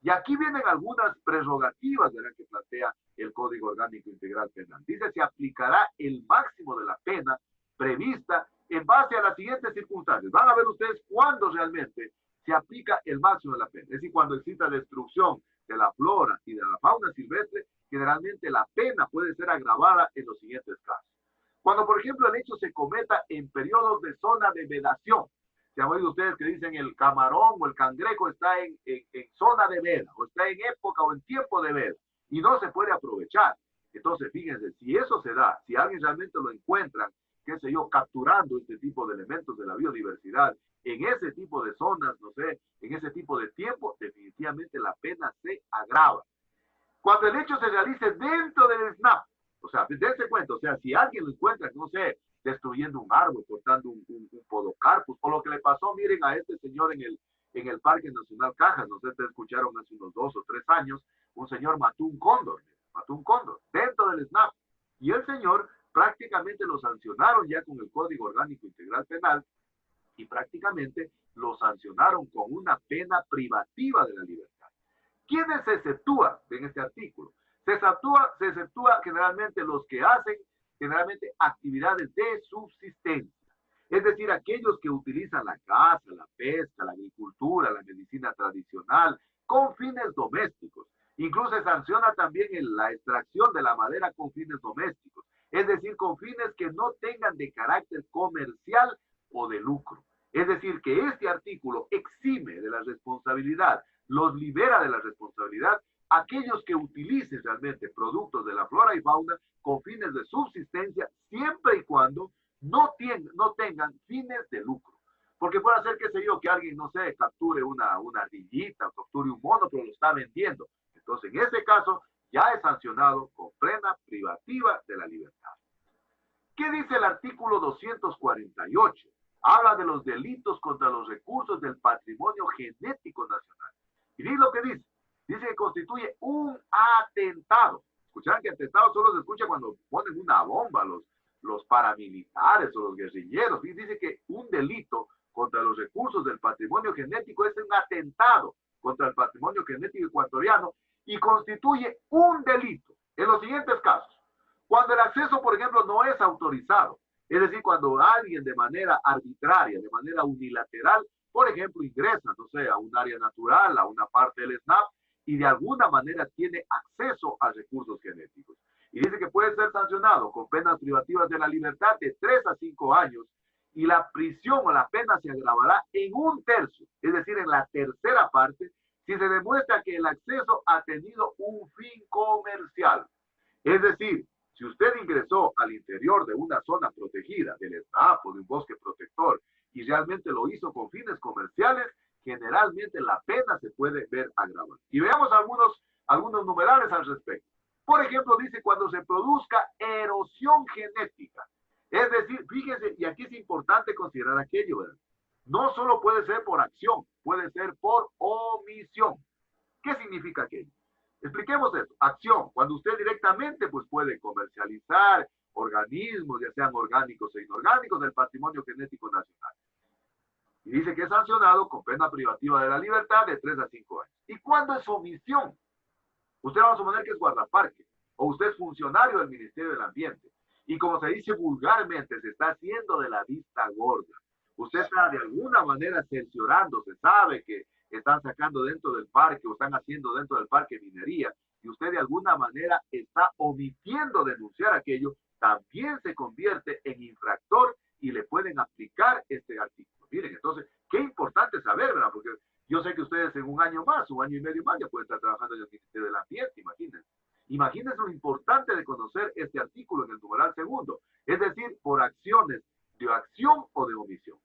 Y aquí vienen algunas prerrogativas, ¿verdad?, que plantea el Código Orgánico Integral Penal. Dice, se aplicará el máximo de la pena prevista en base a las siguientes circunstancias. Van a ver ustedes cuándo realmente se aplica el máximo de la pena. Es decir, cuando exista destrucción de la flora y de la fauna silvestre, generalmente la pena puede ser agravada en los siguientes casos. Cuando, por ejemplo, el hecho se cometa en periodos de zona de vedación. Se han oído ustedes que dicen el camarón o el cangrejo está en zona de veda, o está en época o en tiempo de veda, y no se puede aprovechar. Entonces, fíjense, si eso se da, si alguien realmente lo encuentran, qué sé yo, capturando este tipo de elementos de la biodiversidad, en ese tipo de zonas, no sé, en ese tipo de tiempo, definitivamente la pena se agrava. Cuando el hecho se realice dentro del SNAP, o sea, dense cuenta, o sea, si alguien lo encuentra, no sé, destruyendo un árbol, cortando un podocarpus, o lo que le pasó, miren, a este señor en el Parque Nacional Cajas, no sé si ustedes escucharon hace unos 2 o 3 años, un señor mató un cóndor dentro del SNAP, y el señor prácticamente lo sancionaron ya con el Código Orgánico Integral Penal, y prácticamente lo sancionaron con una pena privativa de la libertad. ¿Quiénes se exceptúan en este artículo? Se exceptúa generalmente los que hacen generalmente actividades de subsistencia, es decir, aquellos que utilizan la caza, la pesca, la agricultura, la medicina tradicional, con fines domésticos. Incluso se sanciona también la extracción de la madera con fines domésticos, es decir, con fines que no tengan de carácter comercial o de lucro. Es decir, que este artículo exime de la responsabilidad, los libera de la responsabilidad aquellos que utilicen realmente productos de la flora y fauna con fines de subsistencia, siempre y cuando no tengan fines de lucro. Porque puede ser, qué sé yo, que alguien, no sé, capture una ardillita, capture un mono, pero lo está vendiendo. Entonces, en ese caso, ya es sancionado con pena privativa de la libertad. ¿Qué dice el artículo 248? Habla de los delitos contra los recursos del patrimonio genético nacional. Y miren lo que dice. Dice que constituye un atentado. Escucharán que atentado solo se escucha cuando ponen una bomba los paramilitares o los guerrilleros. Y dice que un delito contra los recursos del patrimonio genético es un atentado contra el patrimonio genético ecuatoriano y constituye un delito en los siguientes casos. Cuando el acceso, por ejemplo, no es autorizado, es decir, cuando alguien de manera arbitraria, de manera unilateral, Por ejemplo, ingresa, no sé, a un área natural, a una parte del SNAP, y de alguna manera tiene acceso a recursos genéticos. Y dice que puede ser sancionado con penas privativas de la libertad de 3 a 5 años, y la prisión o la pena se agravará en 1/3, es decir, en la tercera parte, si se demuestra que el acceso ha tenido un fin comercial. Es decir, si usted ingresó al interior de una zona protegida, del SNAP o de un bosque protector, y realmente lo hizo con fines comerciales, generalmente la pena se puede ver agravada. Y veamos algunos numerales al respecto. Por ejemplo, dice cuando se produzca erosión genética. Es decir, fíjense, y aquí es importante considerar aquello, ¿verdad? No solo puede ser por acción, puede ser por omisión. ¿Qué significa aquello? Expliquemos esto. Acción, cuando usted directamente pues puede comercializar organismos, ya sean orgánicos e inorgánicos, del patrimonio genético nacional. Y dice que es sancionado con pena privativa de la libertad de 3 a 5 años. ¿Y cuándo es omisión? Usted va a suponer que es guardaparque, o usted es funcionario del Ministerio del Ambiente, y como se dice vulgarmente, se está haciendo de la vista gorda. Usted está de alguna manera cerciorando, se sabe que están sacando dentro del parque o están haciendo dentro del parque minería, y usted de alguna manera está omitiendo denunciar aquello, también se convierte en infractor y le pueden aplicar este artículo. Miren, entonces, qué importante saber, ¿verdad? Porque yo sé que ustedes en un año más, 1 año y medio más, ya pueden estar trabajando en el Ministerio del Ambiente, imagínense. Imagínense lo importante de conocer este artículo en el numeral segundo, es decir, por acciones de acción o de omisión.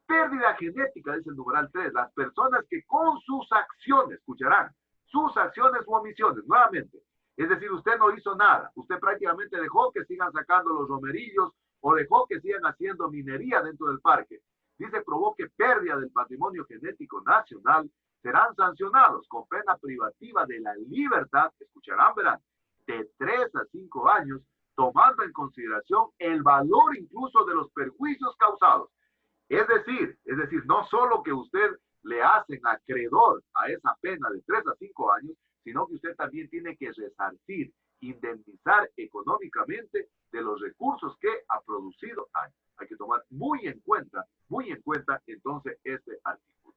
Pérdida genética, dice el numeral 3, las personas que con sus acciones, escucharán, sus acciones u omisiones, nuevamente, es decir, usted no hizo nada, usted prácticamente dejó que sigan sacando los romerillos o dejó que sigan haciendo minería dentro del parque. Dice, provoque pérdida del patrimonio genético nacional, serán sancionados con pena privativa de la libertad, escucharán, verán, de 3 a 5 años, tomando en consideración el valor incluso de los perjuicios causados. Es decir, no solo que usted le hacen acreedor a esa pena de 3 a 5 años, sino que usted también tiene que resarcir, indemnizar económicamente de los recursos que ha producido daño. Hay que tomar muy en cuenta entonces este artículo.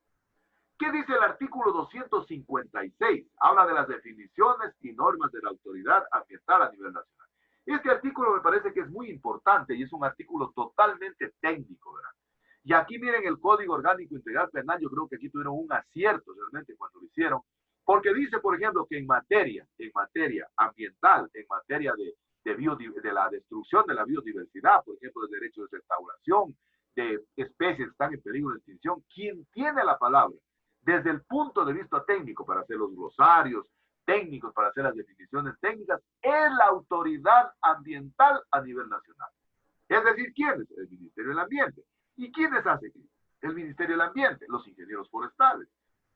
¿Qué dice el artículo 256? Habla de las definiciones y normas de la autoridad ambiental a nivel nacional. Este artículo me parece que es muy importante y es un artículo totalmente técnico, ¿verdad? Y aquí miren el Código Orgánico Integral Penal, yo creo que aquí tuvieron un acierto realmente cuando lo hicieron, porque dice, por ejemplo, que en materia ambiental, en materia de la destrucción de la biodiversidad, por ejemplo, de derechos de restauración, de especies que están en peligro de extinción, quien tiene la palabra desde el punto de vista técnico para hacer los glosarios técnicos, para hacer las definiciones técnicas, es la autoridad ambiental a nivel nacional. Es decir, ¿quién es? El Ministerio del Ambiente. ¿Y quiénes hacen? El Ministerio del Ambiente, los ingenieros forestales,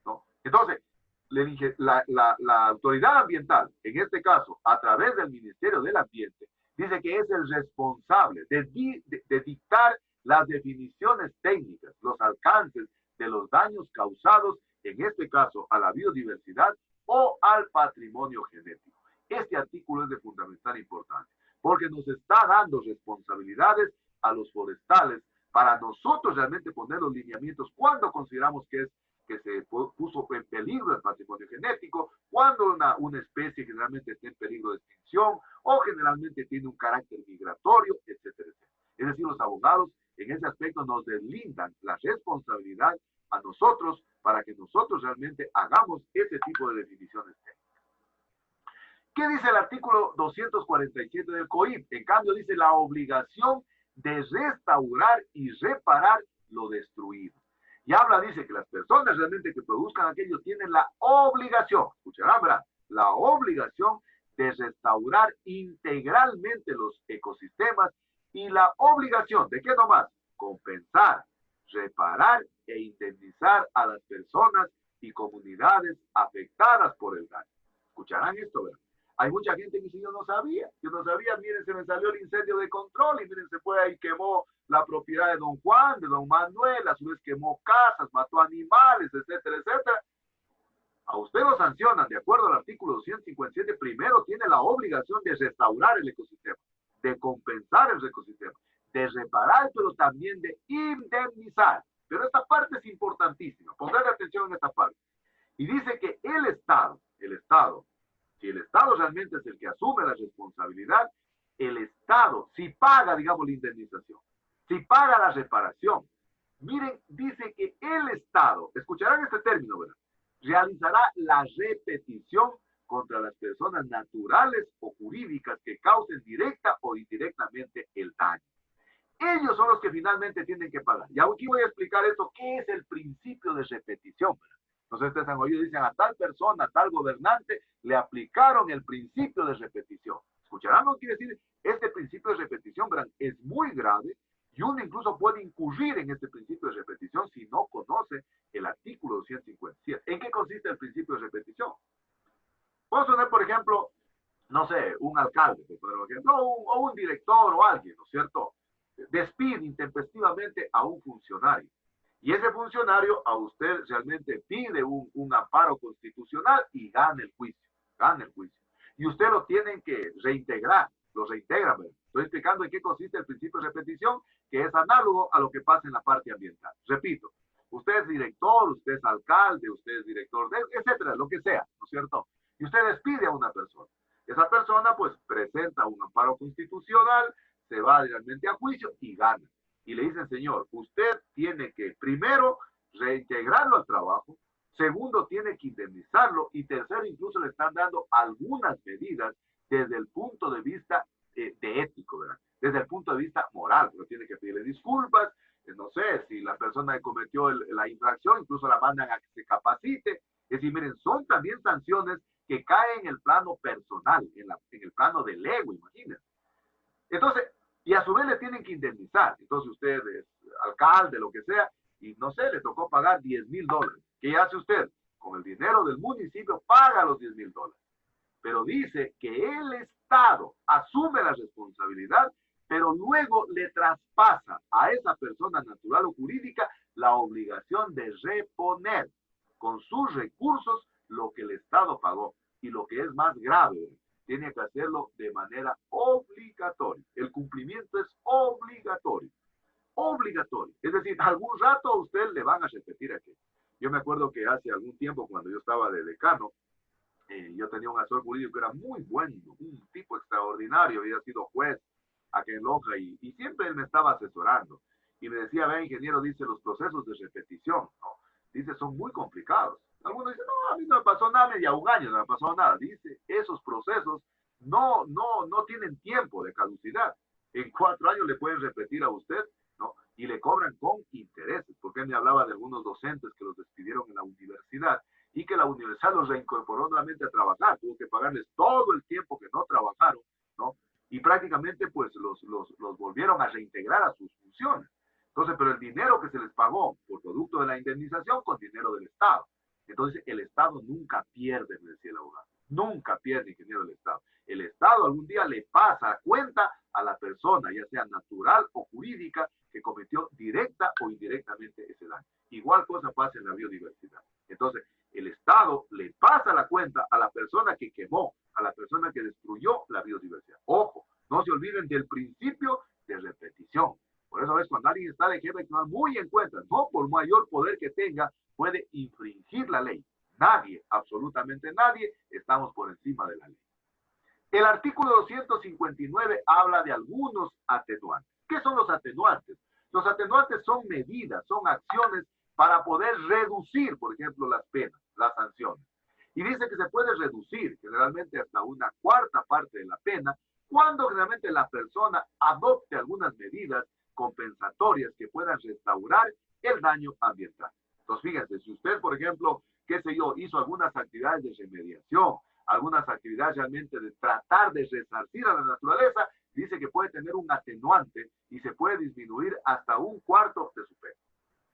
¿no? Entonces, la autoridad ambiental, en este caso, a través del Ministerio del Ambiente, dice que es el responsable de dictar las definiciones técnicas, los alcances de los daños causados, en este caso, a la biodiversidad o al patrimonio genético. Este artículo es de fundamental importancia, porque nos está dando responsabilidades a los forestales para nosotros realmente poner los lineamientos cuando consideramos que se puso en peligro el patrimonio genético, cuando una especie generalmente está en peligro de extinción o generalmente tiene un carácter migratorio, etcétera, etcétera. Es decir, los abogados en ese aspecto nos deslindan la responsabilidad a nosotros para que nosotros realmente hagamos ese tipo de definiciones técnicas. ¿Qué dice el artículo 247 del COIP? En cambio dice la obligación de restaurar y reparar lo destruido. Y habla, dice que las personas realmente que produzcan aquello tienen la obligación, escucharán, ¿verdad? La obligación de restaurar integralmente los ecosistemas y la obligación, ¿de qué nomás? Compensar, reparar e indemnizar a las personas y comunidades afectadas por el daño. ¿Escucharán esto, verdad? Hay mucha gente que dice, yo no sabía, miren, se me salió el incendio de control y miren, se fue ahí, quemó la propiedad de don Juan, de don Manuel, a su vez quemó casas, mató animales, etcétera, etcétera. A usted lo sancionan, de acuerdo al artículo 257, primero tiene la obligación de restaurar el ecosistema, de compensar el ecosistema, de reparar, pero también de indemnizar. Pero esta parte es es importantísima. Pongan atención en esta parte. Y dice que el Estado, si el Estado realmente es el que asume la responsabilidad, el Estado, si paga, digamos, la indemnización, si paga la reparación, miren, dice que el Estado, escucharán este término, ¿verdad? Realizará la repetición contra las personas naturales o jurídicas que causen directa o indirectamente el daño. Ellos son los que finalmente tienen que pagar. Y aquí voy a explicar esto, ¿qué es el principio de repetición? Entonces ustedes han oído, dicen a tal persona, a tal gobernante, le aplicaron el principio de repetición. ¿Escucharán lo que quiere decir? Este principio de repetición, verán, es muy grave y uno incluso puede incurrir en este principio de repetición si no conoce el artículo 257. ¿En qué consiste el principio de repetición? Vamos a poner, por ejemplo, no sé, un alcalde, por ejemplo, o un director o alguien, ¿no es cierto? Despide intempestivamente a un funcionario. Y ese funcionario a usted realmente pide un amparo constitucional y gana el juicio. Y usted lo tienen que reintegrar, lo reintegra. Estoy explicando en qué consiste el principio de repetición, que es análogo a lo que pasa en la parte ambiental. Repito, usted es director, usted es alcalde, usted es director, etcétera, lo que sea, ¿no es cierto? Y usted despide a una persona. Esa persona, pues, presenta un amparo constitucional, se va realmente a juicio y gana. Y le dicen, señor, usted tiene que, primero, reintegrarlo al trabajo, segundo, tiene que indemnizarlo, y tercero, incluso le están dando algunas medidas desde el punto de vista de ético, ¿verdad? Desde el punto de vista moral, pero tiene que pedirle disculpas, no sé, si la persona que cometió la infracción, incluso la mandan a que se capacite. Es decir, miren, son también sanciones que caen en el plano personal, en el plano del ego, imagínense. Entonces, y a su vez le tienen que indemnizar. Entonces usted es alcalde, lo que sea, y no sé, le tocó pagar $10,000. ¿Qué hace usted? Con el dinero del municipio paga los $10,000. Pero dice que el Estado asume la responsabilidad, pero luego le traspasa a esa persona natural o jurídica la obligación de reponer con sus recursos lo que el Estado pagó. Y lo que es más grave, tiene que hacerlo de manera obligatoria. El cumplimiento es obligatorio. Obligatorio. Es decir, algún rato a usted le van a repetir aquello. Yo me acuerdo que hace algún tiempo, cuando yo estaba de decano, yo tenía un asesor jurídico que era muy bueno, un tipo extraordinario, había sido juez aquí en Loja y siempre él me estaba asesorando. Y me decía, ve, ingeniero, dice, los procesos de repetición, ¿no? Dice, son muy complicados. Algunos dicen, no, a mí no me pasó nada, media un año no me pasó nada. Dice, esos procesos no tienen tiempo de caducidad. En 4 años le pueden repetir a usted, ¿no? Y le cobran con intereses, porque él me hablaba de algunos docentes que los despidieron en la universidad y que la universidad los reincorporó nuevamente a trabajar. Tuvo que pagarles todo el tiempo que no trabajaron, ¿no? Y prácticamente pues los volvieron a reintegrar a sus funciones. Entonces, pero el dinero que se les pagó por producto de la indemnización con dinero del Estado. Entonces, el Estado nunca pierde, me decía el abogado. Nunca pierde, ingeniero, el Estado. El Estado algún día le pasa a cuenta a la persona, ya sea natural o jurídica, que cometió directa o indirectamente ese daño. Igual cosa pasa en la biodiversidad. Entonces, el Estado le pasa la cuenta a la persona que quemó, a la persona que destruyó la biodiversidad. Ojo, no se olviden del principio de repetición. Por eso, ¿ves? Cuando alguien está de jefe, hay que tomar muy en cuenta, no por mayor poder que tenga, puede infringir la ley. Nadie, absolutamente nadie, estamos por encima de la ley. El artículo 259 habla de algunos atenuantes. ¿Qué son los atenuantes? Los atenuantes son medidas, son acciones para poder reducir, por ejemplo, las penas, las sanciones. Y dice que se puede reducir generalmente hasta una cuarta parte de la pena cuando generalmente la persona adopte algunas medidas compensatorias que puedan restaurar el daño ambiental. Entonces, fíjense, si usted, por ejemplo, qué sé yo, hizo algunas actividades de remediación, algunas actividades realmente de tratar de resarcir a la naturaleza, dice que puede tener un atenuante y se puede disminuir hasta un cuarto de su pena.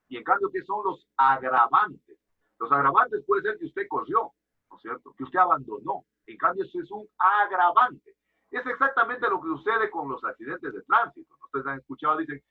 Y en cambio, ¿qué son los agravantes? Los agravantes puede ser que usted corrió, ¿no es cierto? Que usted abandonó. En cambio, eso es un agravante. Es exactamente lo que sucede con los accidentes de tránsito. Ustedes han escuchado, dicen,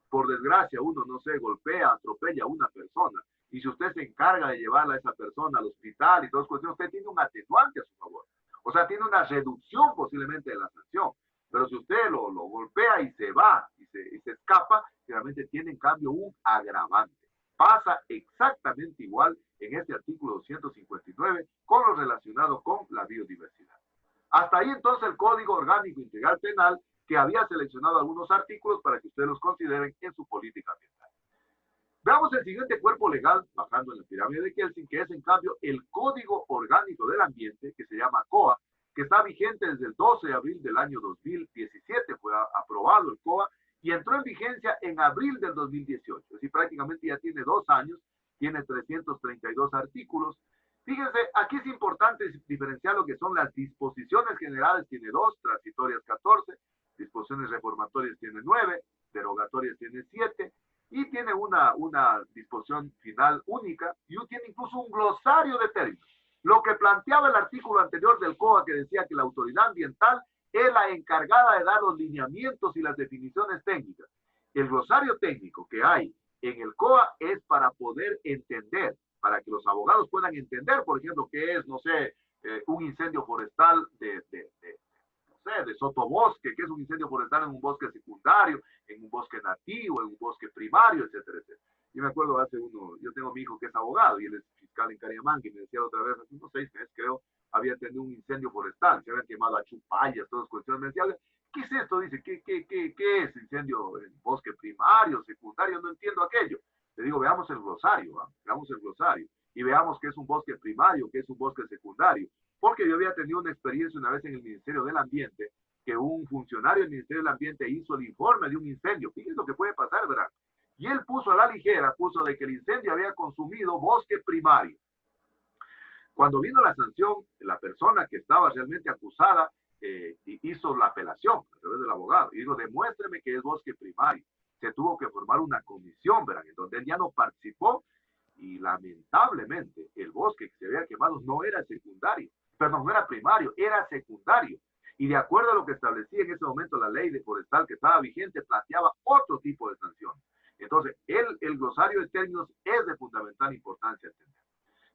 por desgracia, uno, no sé, golpea, atropella a una persona. Y si usted se encarga de llevarla a esa persona al hospital y todas cuestiones, usted tiene un atenuante a su favor. O sea, tiene una reducción posiblemente de la sanción. Pero si usted lo golpea y se va y se escapa, realmente tiene en cambio un agravante. pasa exactamente igual en este artículo 259 con lo relacionado con la biodiversidad. Hasta ahí entonces el Código Orgánico Integral Penal, que había seleccionado algunos artículos para que ustedes los consideren en su política ambiental. Veamos el siguiente cuerpo legal, bajando en la pirámide de Kelsen, que es en cambio el Código Orgánico del Ambiente, que se llama COA, que está vigente desde el 12 de abril del año 2017, fue aprobado el COA, y entró en vigencia en abril del 2018, es decir, prácticamente ya tiene 2 años, tiene 332 artículos. Fíjense, aquí es importante diferenciar lo que son las disposiciones generales, tiene 2, transitorias 14, disposiciones reformatorias tiene 9, derogatorias tiene 7, y tiene una disposición final única, y tiene incluso un glosario de términos. Lo que planteaba el artículo anterior del COA, que decía que la autoridad ambiental es la encargada de dar los lineamientos y las definiciones técnicas. El glosario técnico que hay en el COA es para poder entender, para que los abogados puedan entender, por ejemplo, qué es, no sé, un incendio forestal de sotobosque, qué es un incendio forestal en un bosque secundario, en un bosque nativo, en un bosque primario, etcétera, etcétera. Yo me acuerdo yo tengo a mi hijo que es abogado y él es fiscal en Cariamanca y me decía otra vez, hace unos 6 meses creo, había tenido un incendio forestal, se habían quemado a chupallas, todas cuestiones. Me decía, ¿qué es esto? Dice, ¿qué es incendio en bosque primario, secundario? No entiendo aquello. Le digo, veamos el glosario, veamos el glosario y veamos qué es un bosque primario, qué es un bosque secundario. Porque yo había tenido una experiencia una vez en el Ministerio del Ambiente, que un funcionario del Ministerio del Ambiente hizo el informe de un incendio. Fíjense lo que puede pasar, ¿verdad? Y él puso a la ligera, puso de que el incendio había consumido bosque primario. Cuando vino la sanción, la persona que estaba realmente acusada hizo la apelación a través del abogado. Y dijo, demuéstreme que es bosque primario. Se tuvo que formar una comisión, ¿verdad? En donde él ya no participó y lamentablemente el bosque que se había quemado no era secundario. Perdón, no era primario, era secundario. Y de acuerdo a lo que establecía en ese momento la ley de forestal que estaba vigente, planteaba otro tipo de sanciones. Entonces, el glosario de términos es de fundamental importancia entender.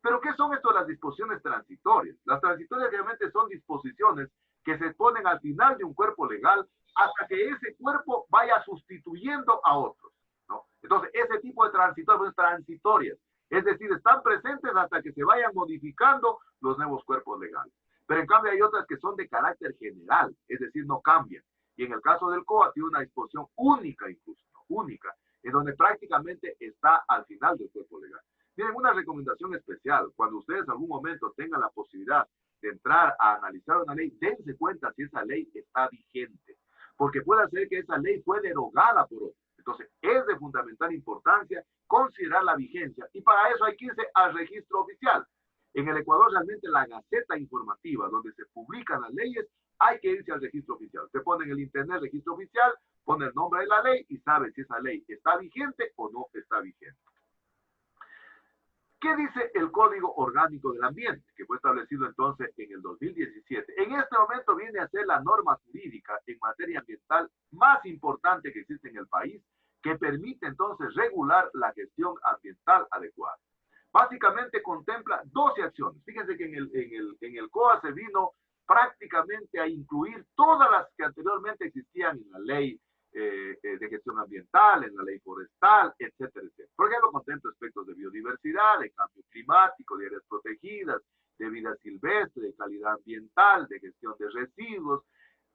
Pero, ¿qué son esto de las disposiciones transitorias? Las transitorias realmente son disposiciones que se ponen al final de un cuerpo legal hasta que ese cuerpo vaya sustituyendo a otros, ¿no? Entonces, ese tipo de transitorias son transitorias. Es decir, están presentes hasta que se vayan modificando los nuevos cuerpos legales. Pero en cambio hay otras que son de carácter general, es decir, no cambian. Y en el caso del COA tiene una disposición única incluso, ¿no? Única, en donde prácticamente está al final del cuerpo legal. Miren, una recomendación especial, cuando ustedes en algún momento tengan la posibilidad de entrar a analizar una ley, dense cuenta si esa ley está vigente, porque puede ser que esa ley fue derogada por otro. Entonces, es de fundamental importancia considerar la vigencia, y para eso hay que irse al registro oficial. En el Ecuador realmente la Gaceta Informativa, donde se publican las leyes, hay que irse al registro oficial. Se pone en el internet registro oficial, pone el nombre de la ley y sabe si esa ley está vigente o no está vigente. ¿Qué dice el Código Orgánico del Ambiente, que fue establecido entonces en el 2017? En este momento viene a ser la norma jurídica en materia ambiental más importante que existe en el país, que permite entonces regular la gestión ambiental adecuada. Básicamente contempla 12 acciones. Fíjense que en el COA se vino prácticamente a incluir todas las que anteriormente existían en la ley de gestión ambiental, en la ley forestal, etcétera, etcétera. Por ejemplo, contempla aspectos de biodiversidad, de cambio climático, de áreas protegidas, de vida silvestre, de calidad ambiental, de gestión de residuos,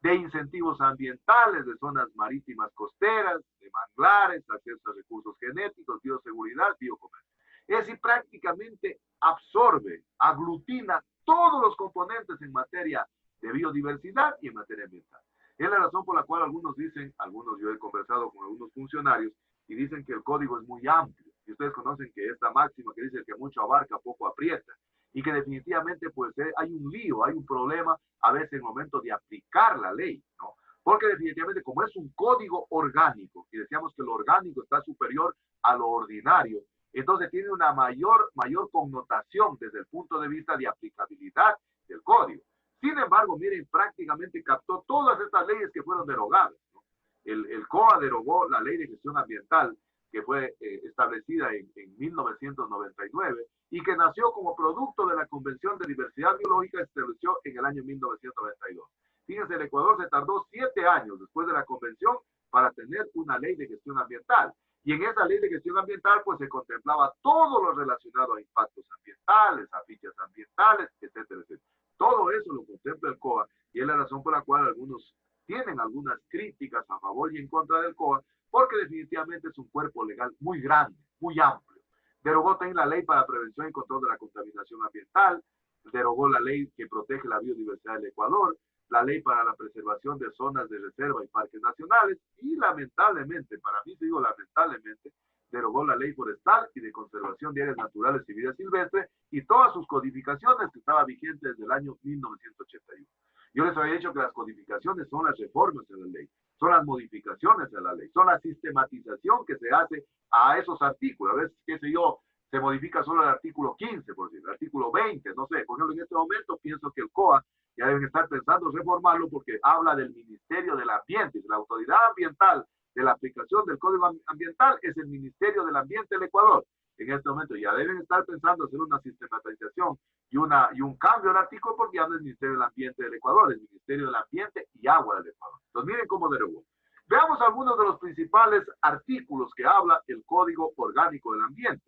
de incentivos ambientales, de zonas marítimas costeras, de manglares, acceso a recursos genéticos, bioseguridad, biocomercio. Es decir, prácticamente absorbe, aglutina todos los componentes en materia de biodiversidad y en materia ambiental. Es la razón por la cual algunos dicen, yo he conversado con algunos funcionarios y dicen que el código es muy amplio. Y ustedes conocen que esta máxima que dice que mucho abarca, poco aprieta. Y que definitivamente pues hay un lío, hay un problema a veces en el momento de aplicar la ley, ¿no? Porque definitivamente como es un código orgánico, y decíamos que lo orgánico está superior a lo ordinario, entonces tiene una mayor connotación desde el punto de vista de aplicabilidad del código. Sin embargo, miren, prácticamente captó todas estas leyes que fueron derogadas, ¿no? El COA derogó la ley de gestión ambiental que fue establecida en 1999 y que nació como producto de la Convención de Diversidad Biológica que se estableció en el año 1992. Fíjense, el Ecuador se tardó 7 años después de la convención para tener una ley de gestión ambiental. Y en esa ley de gestión ambiental, pues se contemplaba todo lo relacionado a impactos ambientales, a fichas ambientales, etcétera, etcétera. Todo eso lo contempla el COA y es la razón por la cual algunos tienen algunas críticas a favor y en contra del COA, porque definitivamente es un cuerpo legal muy grande, muy amplio. Derogó también la ley para prevención y control de la contaminación ambiental, derogó la ley que protege la biodiversidad del Ecuador, la ley para la preservación de zonas de reserva y parques nacionales y lamentablemente, para mí digo lamentablemente, derogó la ley forestal y de conservación de áreas naturales y vida silvestre y todas sus codificaciones que estaba vigente desde el año 1981. Yo les había dicho que las codificaciones son las reformas de la ley, son las modificaciones de la ley, son la sistematización que se hace a esos artículos. A veces, qué sé yo, se modifica solo el artículo 15, por decir, el artículo 20, no sé. Por ejemplo, en este momento pienso que el COA ya deben estar pensando reformarlo porque habla del Ministerio del Ambiente, de la autoridad ambiental de la aplicación del Código Ambiental es el Ministerio del Ambiente del Ecuador. En este momento ya deben estar pensando hacer una sistematización y un cambio al artículo porque ya no es el Ministerio del Ambiente del Ecuador, es el Ministerio del Ambiente y Agua del Ecuador. Entonces miren cómo derogó. Veamos algunos de los principales artículos que habla el Código Orgánico del Ambiente.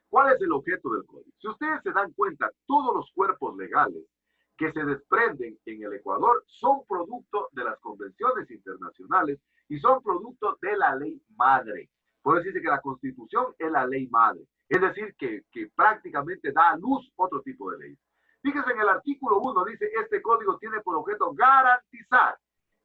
¿Cuál es el objeto del código? Si ustedes se dan cuenta, todos los cuerpos legales que se desprenden en el Ecuador son producto de las convenciones internacionales y son producto de la ley madre. Por eso dice que la Constitución es la ley madre. Es decir, que prácticamente da a luz otro tipo de leyes. Fíjense en el artículo 1, dice, este código tiene por objeto garantizar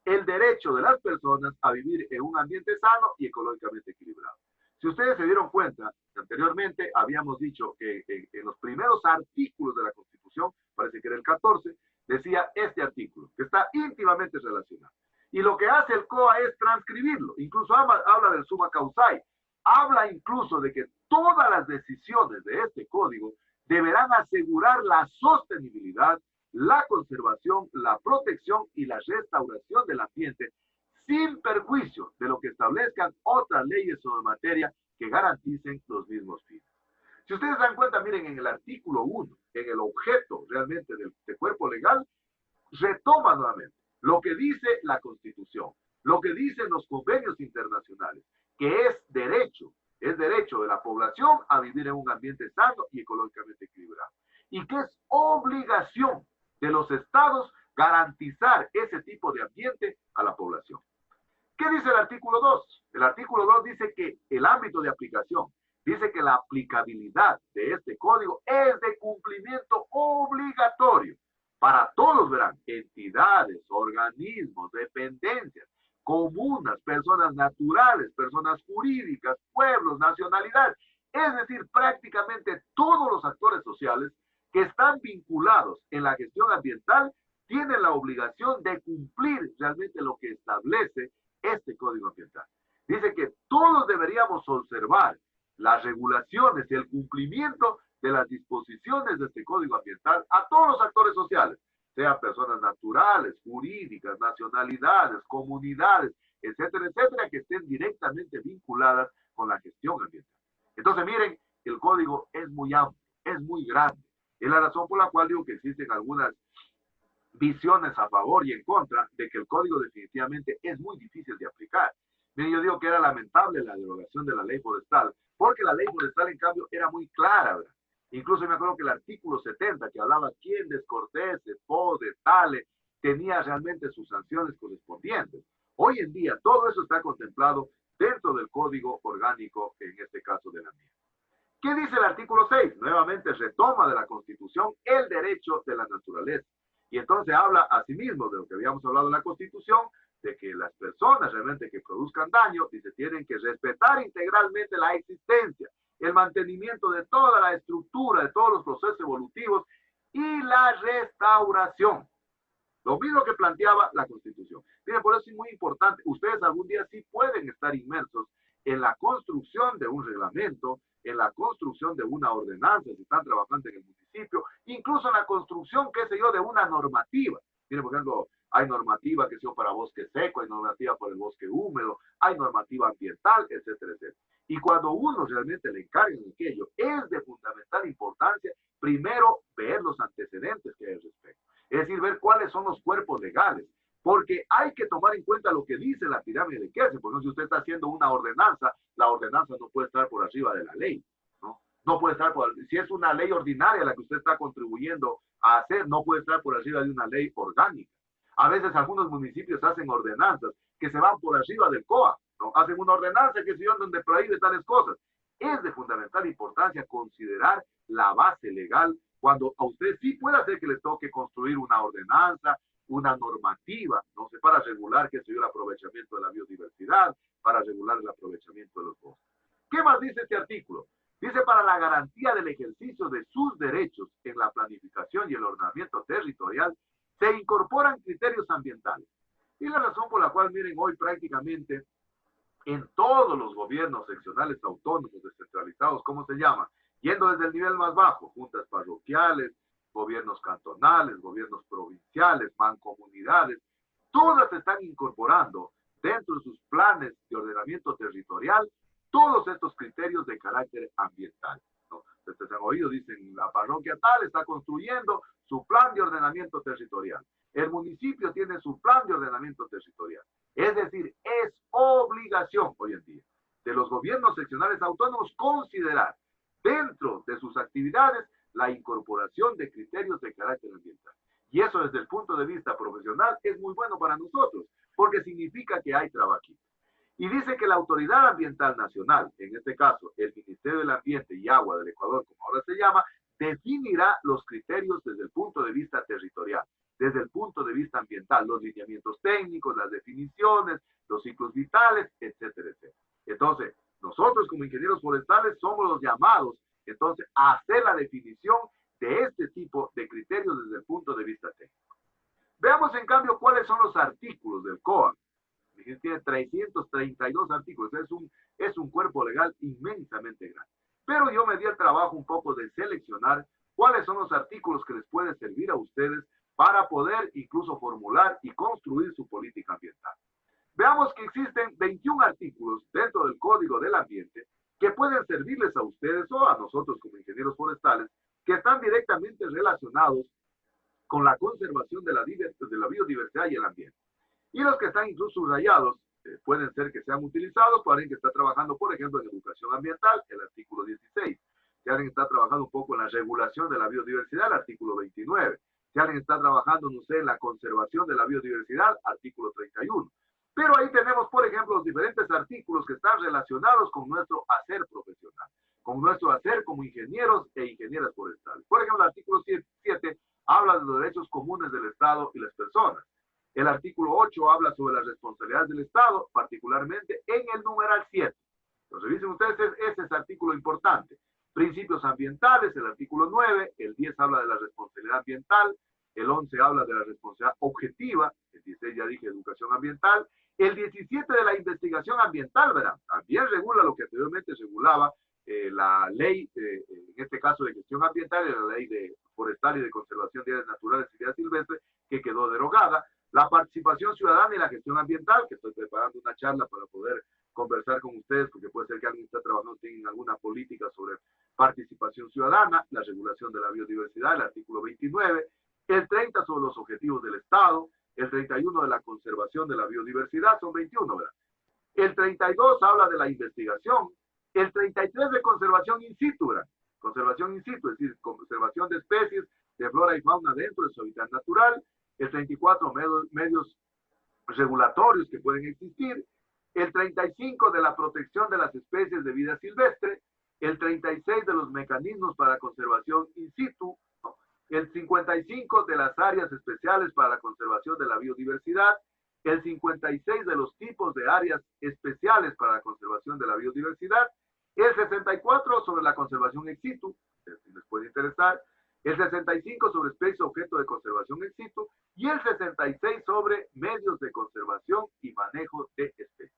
el derecho de las personas a vivir en un ambiente sano y ecológicamente equilibrado. Si ustedes se dieron cuenta, anteriormente habíamos dicho que en los primeros artículos de la Constitución, parece que era el 14, decía este artículo, que está íntimamente relacionado. Y lo que hace el COA es transcribirlo. Incluso habla del summa causae. Habla incluso de que todas las decisiones de este código deberán asegurar la sostenibilidad, la conservación, la protección y la restauración del ambiente sin perjuicio de lo que establezcan otras leyes sobre materia que garanticen los mismos fines. Si ustedes se dan cuenta, miren, en el artículo 1, en el objeto realmente del cuerpo legal, retoma nuevamente lo que dice la Constitución, lo que dicen los convenios internacionales, que es derecho de la población a vivir en un ambiente sano y ecológicamente equilibrado. Y que es obligación de los estados garantizar ese tipo de ambiente a la población. ¿Qué dice el artículo 2? El artículo 2 dice que el ámbito de aplicación, dice que la aplicabilidad de este código es de cumplimiento obligatorio para todos, verán, entidades, organismos, dependencias, comunas, personas naturales, personas jurídicas, pueblos, nacionalidades, es decir, prácticamente todos los actores sociales que están vinculados en la gestión ambiental tienen la obligación de cumplir realmente lo que establece este código ambiental. Dice que todos deberíamos observar las regulaciones y el cumplimiento de las disposiciones de este código ambiental a todos los actores sociales, sean personas naturales, jurídicas, nacionalidades, comunidades, etcétera, etcétera, que estén directamente vinculadas con la gestión ambiental. Entonces, miren, el código es muy amplio, es muy grande. Es la razón por la cual digo que existen algunas visiones a favor y en contra de que el código definitivamente es muy difícil de aplicar. Miren, yo digo que era lamentable la derogación de la ley forestal, porque la ley forestal, en cambio, era muy clara, ¿verdad? Incluso me acuerdo que el artículo 70, que hablaba quién descortese, pode, tale, tenía realmente sus sanciones correspondientes. Hoy en día, todo eso está contemplado dentro del Código Orgánico, en este caso del ambiente. ¿Qué dice el artículo 6? Nuevamente retoma de la Constitución el derecho de la naturaleza. Y entonces habla asimismo de lo que habíamos hablado en la Constitución, de que las personas realmente que produzcan daño, dice, tienen que respetar integralmente la existencia, el mantenimiento de toda la estructura, de todos los procesos evolutivos y la restauración. Lo mismo que planteaba la Constitución. Miren, por eso es muy importante. Ustedes algún día sí pueden estar inmersos en la construcción de un reglamento, en la construcción de una ordenanza, si están trabajando en el municipio, incluso en la construcción, qué sé yo, de una normativa. Miren, por ejemplo, hay normativa, que sea para bosque seco, hay normativa para el bosque húmedo, hay normativa ambiental, etcétera, etcétera. Y cuando uno realmente le encarga en aquello, es de fundamental importancia, primero, ver los antecedentes que hay al respecto. Es decir, ver cuáles son los cuerpos legales, porque hay que tomar en cuenta lo que dice la pirámide de Kelsen. Por ejemplo, si usted está haciendo una ordenanza, la ordenanza no puede estar por arriba de la ley, ¿no? No puede estar si es una ley ordinaria la que usted está contribuyendo a hacer, no puede estar por arriba de una ley orgánica. A veces algunos municipios hacen ordenanzas que se van por arriba del COA, ¿no? Hacen una ordenanza que se donde prohíbe tales cosas. Es de fundamental importancia considerar la base legal cuando a usted sí puede hacer que le toque construir una ordenanza, una normativa, no sé, para regular, qué sé yo, el aprovechamiento de la biodiversidad, para regular el aprovechamiento de los bosques. ¿Qué más dice este artículo? Dice, para la garantía del ejercicio de sus derechos en la planificación y el ordenamiento territorial, se incorporan criterios ambientales. Y la razón por la cual, miren, hoy prácticamente en todos los gobiernos seccionales autónomos, descentralizados, ¿cómo se llama? Yendo desde el nivel más bajo, juntas parroquiales, gobiernos cantonales, gobiernos provinciales, mancomunidades, todas están incorporando dentro de sus planes de ordenamiento territorial todos estos criterios de carácter ambiental, ¿no? Ustedes han oído, dicen, la parroquia tal está construyendo su plan de ordenamiento territorial. El municipio tiene su plan de ordenamiento territorial. Es decir, es obligación hoy en día de los gobiernos seccionales autónomos considerar dentro de sus actividades la incorporación de criterios de carácter ambiental. Y eso desde el punto de vista profesional es muy bueno para nosotros, porque significa que hay trabajito. Y dice que la Autoridad Ambiental Nacional, en este caso el Ministerio del Ambiente y Agua del Ecuador, como ahora se llama, definirá los criterios desde el punto de vista territorial, desde el punto de vista ambiental, los lineamientos técnicos, las definiciones, los ciclos vitales, etcétera, etcétera. Entonces, nosotros como ingenieros forestales somos los llamados, entonces, a hacer la definición de este tipo de criterios desde el punto de vista técnico. Veamos, en cambio, cuáles son los artículos del COA. Tiene 332 artículos, es un cuerpo legal inmensamente grande. Pero yo me di el trabajo un poco de seleccionar cuáles son los artículos que les pueden servir a ustedes para poder incluso formular y construir su política ambiental. Veamos que existen 21 artículos dentro del Código del Ambiente que pueden servirles a ustedes o a nosotros como ingenieros forestales, que están directamente relacionados con la conservación de la biodiversidad y el ambiente. Y los que están incluso subrayados pueden ser que sean utilizados por alguien que está trabajando, por ejemplo, en educación ambiental, el artículo 16. Si alguien está trabajando un poco en la regulación de la biodiversidad, el artículo 29. Si alguien está trabajando, no sé, en la conservación de la biodiversidad, artículo 31. Pero ahí tenemos, por ejemplo, los diferentes artículos que están relacionados con nuestro hacer profesional, con nuestro hacer como ingenieros e ingenieras forestales. Por ejemplo, el artículo 7 habla de los derechos comunes del Estado y las personas. El artículo 8 habla sobre las responsabilidades del Estado, particularmente en el numeral 7. Entonces, revisen ustedes, ese es artículo importante. Principios ambientales, el artículo 9, el 10 habla de la responsabilidad ambiental, el 11 habla de la responsabilidad objetiva, el 16 ya dije educación ambiental, el 17 de la investigación ambiental, verán, también regula lo que anteriormente regulaba la ley, en este caso de gestión ambiental, y la ley de forestal y de conservación de áreas naturales y vida silvestre, que quedó derogada. La participación ciudadana y la gestión ambiental, que estoy preparando una charla para poder conversar con ustedes, porque puede ser que alguien está trabajando en alguna política sobre participación ciudadana, la regulación de la biodiversidad, el artículo 29, el 30 sobre los objetivos del Estado, el 31 de la conservación de la biodiversidad, son 21, ¿verdad? El 32 habla de la investigación, el 33 de conservación in situ, ¿verdad? Conservación in situ, es decir, conservación de especies de flora y fauna dentro de su hábitat natural, el 34 medios regulatorios que pueden existir, el 35 de la protección de las especies de vida silvestre, el 36 de los mecanismos para conservación in situ, ¿no? El 55 de las áreas especiales para la conservación de la biodiversidad, el 56 de los tipos de áreas especiales para la conservación de la biodiversidad, el 64 sobre la conservación ex situ, si les puede interesar, el 65 sobre especies objeto de conservación ex situ y el 66 sobre medios de conservación y manejo de especies.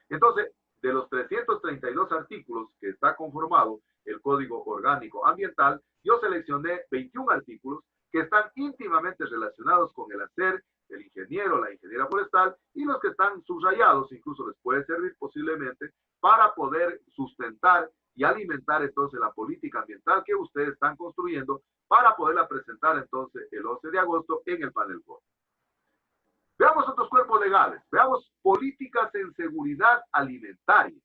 Entonces, de los 332 artículos que está conformado el Código Orgánico Ambiental, yo seleccioné 21 artículos que están íntimamente relacionados con el hacer del ingeniero, la ingeniera forestal, y los que están subrayados incluso les puede servir posiblemente para poder sustentar y alimentar entonces la política ambiental que ustedes están construyendo para poderla presentar entonces el 11 de agosto en el panel COA. Veamos otros legales. Veamos políticas en seguridad alimentaria.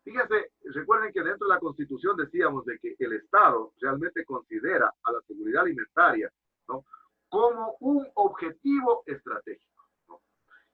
Fíjense, recuerden que dentro de la Constitución decíamos de que el Estado realmente considera a la seguridad alimentaria, ¿no?, como un objetivo estratégico, ¿no?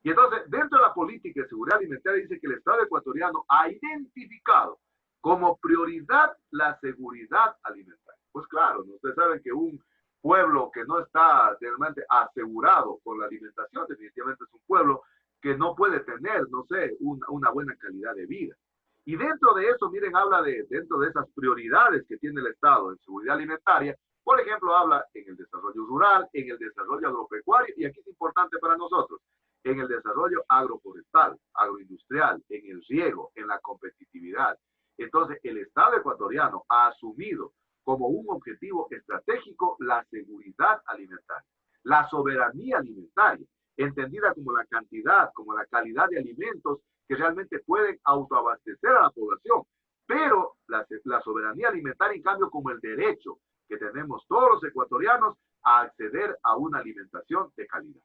Y entonces, dentro de la política de seguridad alimentaria dice que el Estado ecuatoriano ha identificado como prioridad la seguridad alimentaria. Pues claro, ¿no? Ustedes saben que un pueblo que no está realmente asegurado con la alimentación, definitivamente es un pueblo que no puede tener, no sé, una buena calidad de vida. Y dentro de eso, miren, habla dentro de esas prioridades que tiene el Estado en seguridad alimentaria, por ejemplo, habla en el desarrollo rural, en el desarrollo agropecuario, y aquí es importante para nosotros, en el desarrollo agroforestal, agroindustrial, en el riego, en la competitividad. Entonces, el Estado ecuatoriano ha asumido como un objetivo estratégico la seguridad alimentaria, la soberanía alimentaria, entendida como la cantidad, como la calidad de alimentos que realmente pueden autoabastecer a la población, pero la soberanía alimentaria, en cambio, como el derecho que tenemos todos los ecuatorianos a acceder a una alimentación de calidad.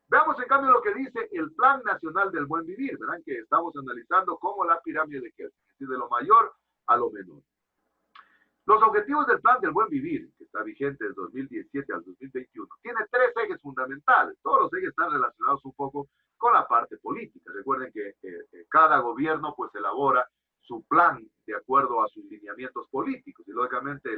Veamos, en cambio, lo que dice el Plan Nacional del Buen Vivir. Verán que estamos analizando cómo la pirámide de Kelsen, es decir, de lo mayor a lo menor. Los objetivos del Plan del Buen Vivir, que está vigente del 2017 al 2021, tiene tres ejes fundamentales. Todos los ejes están relacionados un poco con la parte política. Recuerden que cada gobierno pues elabora su plan de acuerdo a sus lineamientos políticos. Y lógicamente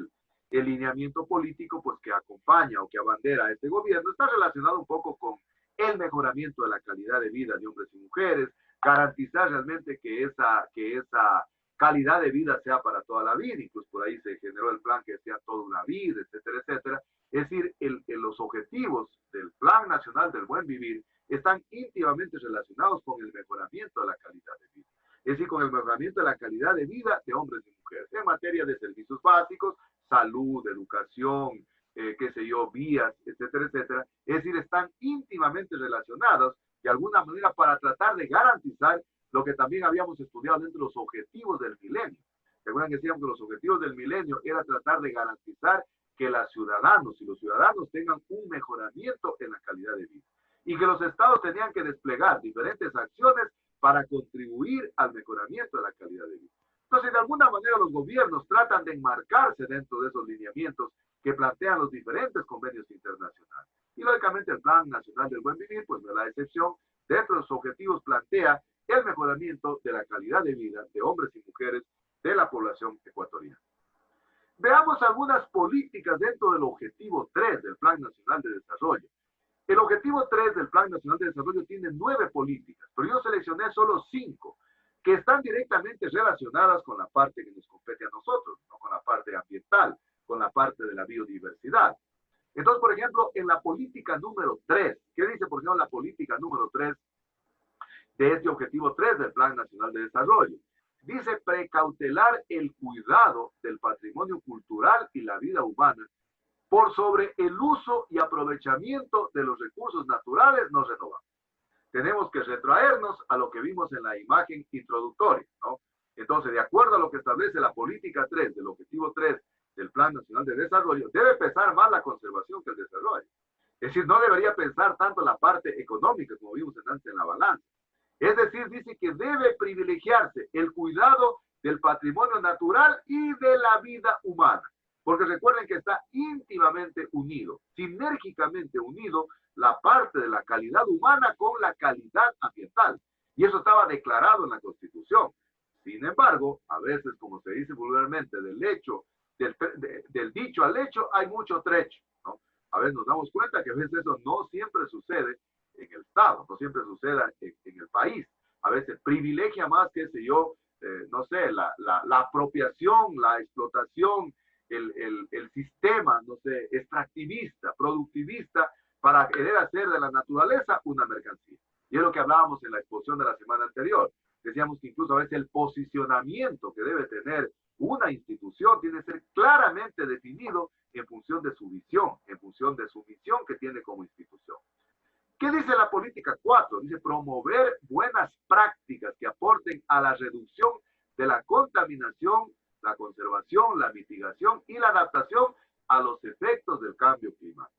el lineamiento político pues que acompaña o que abandera a este gobierno está relacionado un poco con el mejoramiento de la calidad de vida de hombres y mujeres, garantizar realmente que esa calidad de vida sea para toda la vida, incluso por ahí se generó el plan que sea toda una vida, etcétera, etcétera. Es decir, los objetivos del Plan Nacional del Buen Vivir están íntimamente relacionados con el mejoramiento de la calidad de vida. Es decir, con el mejoramiento de la calidad de vida de hombres y mujeres, en materia de servicios básicos, salud, educación, qué sé yo, vías, etcétera, etcétera. Es decir, están íntimamente relacionados de alguna manera para tratar de garantizar lo que también habíamos estudiado dentro de los objetivos del milenio. ¿Recuerdan que decíamos que los objetivos del milenio era tratar de garantizar que los ciudadanos tengan un mejoramiento en la calidad de vida? Y que los estados tenían que desplegar diferentes acciones para contribuir al mejoramiento de la calidad de vida. Entonces, de alguna manera, los gobiernos tratan de enmarcarse dentro de esos lineamientos que plantean los diferentes convenios internacionales. Y, lógicamente, el Plan Nacional del Buen Vivir, pues no es la excepción. Dentro de sus objetivos plantea el mejoramiento de la calidad de vida de hombres y mujeres de la población ecuatoriana. Veamos algunas políticas dentro del objetivo 3 del Plan Nacional de Desarrollo. El objetivo 3 del Plan Nacional de Desarrollo tiene 9 políticas, pero yo seleccioné solo 5 que están directamente relacionadas con la parte que nos compete a nosotros, ¿no? Con la parte ambiental, con la parte de la biodiversidad. Entonces, por ejemplo, en la política número 3, ¿qué dice, por ejemplo, la política número 3 de este objetivo 3 del Plan Nacional de Desarrollo? Dice precautelar el cuidado del patrimonio cultural y la vida humana por sobre el uso y aprovechamiento de los recursos naturales no renovables. Tenemos que retraernos a lo que vimos en la imagen introductoria, ¿no? Entonces, de acuerdo a lo que establece la política 3 del objetivo 3 del Plan Nacional de Desarrollo, debe pesar más la conservación que el desarrollo. Es decir, no debería pensar tanto la parte económica como vimos antes en la balanza. Es decir, dice que debe privilegiarse el cuidado del patrimonio natural y de la vida humana. Porque recuerden que está íntimamente unido, sinérgicamente unido, la parte de la calidad humana con la calidad ambiental. Y eso estaba declarado en la Constitución. Sin embargo, a veces, como se dice vulgarmente, del dicho al hecho hay mucho trecho, ¿no? A veces nos damos cuenta que a veces eso no siempre sucede en el Estado, no siempre sucede en el país. A veces privilegia más, qué sé yo, no sé, la apropiación, la explotación, el sistema, no sé, extractivista, productivista, para querer hacer de la naturaleza una mercancía. Y es lo que hablábamos en la exposición de la semana anterior. Decíamos que incluso a veces el posicionamiento que debe tener una institución tiene que ser claramente definido en función de su visión, en función de su misión que tiene como institución. ¿Qué dice la política 4? Dice promover buenas prácticas que aporten a la reducción de la contaminación, la conservación, la mitigación y la adaptación a los efectos del cambio climático.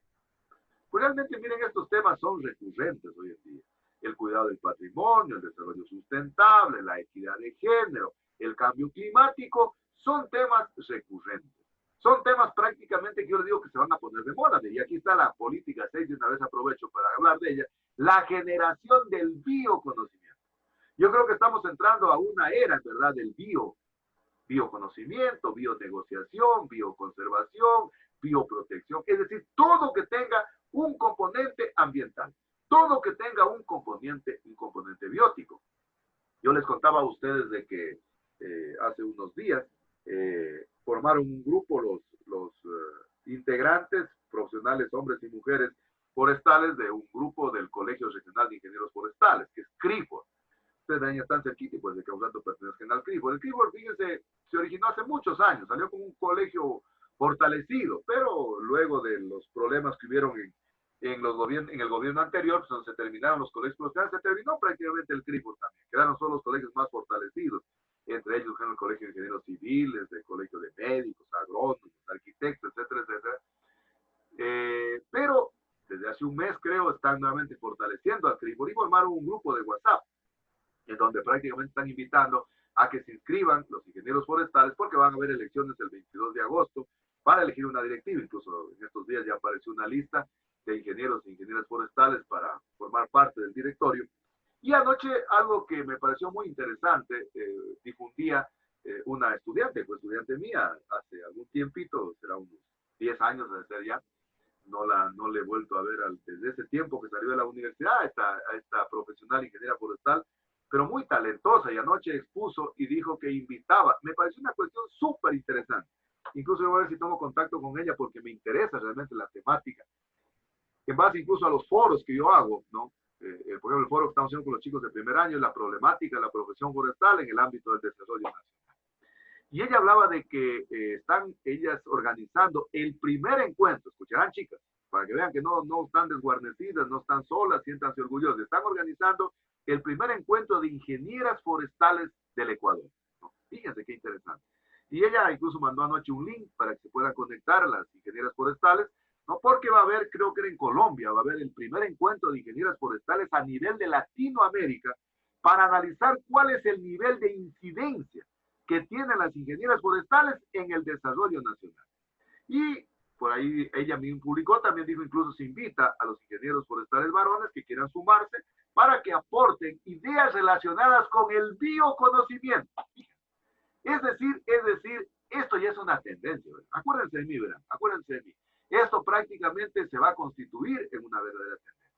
Pues realmente, miren, estos temas son recurrentes hoy en día. el cuidado del patrimonio, el desarrollo sustentable, la equidad de género, el cambio climático, son temas recurrentes. Son temas prácticamente que yo les digo que se van a poner de moda. Y aquí está la política 6, de una vez aprovecho para hablar de ella, la generación del bioconocimiento. Yo creo que estamos entrando a una era, en verdad, del bioconocimiento, bionegociación, bioconservación, bioprotección, es decir, todo que tenga un componente ambiental, todo que tenga un componente biótico. Yo les contaba a ustedes de que hace unos días formaron un grupo los integrantes, profesionales, hombres y mujeres forestales, de un grupo del Colegio Regional de Ingenieros Forestales, que es CRIFOR. Ustedes ven, están cerquita y pues de causando pertenecen al CRIFOR. El CRIFOR, fíjense, se originó hace muchos años, salió como un colegio fortalecido, pero luego de los problemas que hubieron en el gobierno anterior, pues, donde se terminaron los colegios profesionales, se terminó prácticamente el CRIFOR también. Quedaron solo los colegios más fortalecidos, entre ellos el Colegio de Ingenieros Civiles, el Colegio de Médicos, Agrónomos, Arquitectos, etcétera, etcétera. Pero desde hace un mes, creo, están nuevamente fortaleciendo al CRIFOR y formaron un grupo de WhatsApp, en donde prácticamente están invitando a que se inscriban los ingenieros forestales, porque van a haber elecciones el 22 de agosto para elegir una directiva. Incluso en estos días ya apareció una lista de ingenieros e ingenieras forestales para formar parte del directorio. Y anoche, algo que me pareció muy interesante, difundía una estudiante, fue estudiante mía hace algún tiempito, será unos 10 años de ser ya, no le he vuelto a ver desde ese tiempo que salió de la universidad, a esta profesional ingeniera forestal, pero muy talentosa, y anoche expuso y dijo que invitaba. Me pareció una cuestión súper interesante. Incluso yo voy a ver si tomo contacto con ella porque me interesa realmente la temática. En base incluso a los foros que yo hago, ¿no? Por ejemplo, el foro que estamos haciendo con los chicos de primer año es la problemática de la profesión forestal en el ámbito del desarrollo nacional. Y ella hablaba de que están ellas organizando el primer encuentro, escucharán chicas, para que vean que no están desguarnecidas, no están solas, siéntanse orgullosas. Están organizando el primer encuentro de ingenieras forestales del Ecuador, ¿no? Fíjense qué interesante. Y ella incluso mandó anoche un link para que se puedan conectar las ingenieras forestales, ¿no? Porque va a haber, creo que era en Colombia, va a haber el primer encuentro de ingenieras forestales a nivel de Latinoamérica para analizar cuál es el nivel de incidencia que tienen las ingenieras forestales en el desarrollo nacional. Y por ahí ella misma publicó, también dijo, incluso se invita a los ingenieros forestales varones que quieran sumarse para que aporten ideas relacionadas con el bioconocimiento. Es decir, esto ya es una tendencia, ¿verdad? Acuérdense de mí, ¿verdad? Acuérdense de mí. Esto prácticamente se va a constituir en una verdadera tendencia.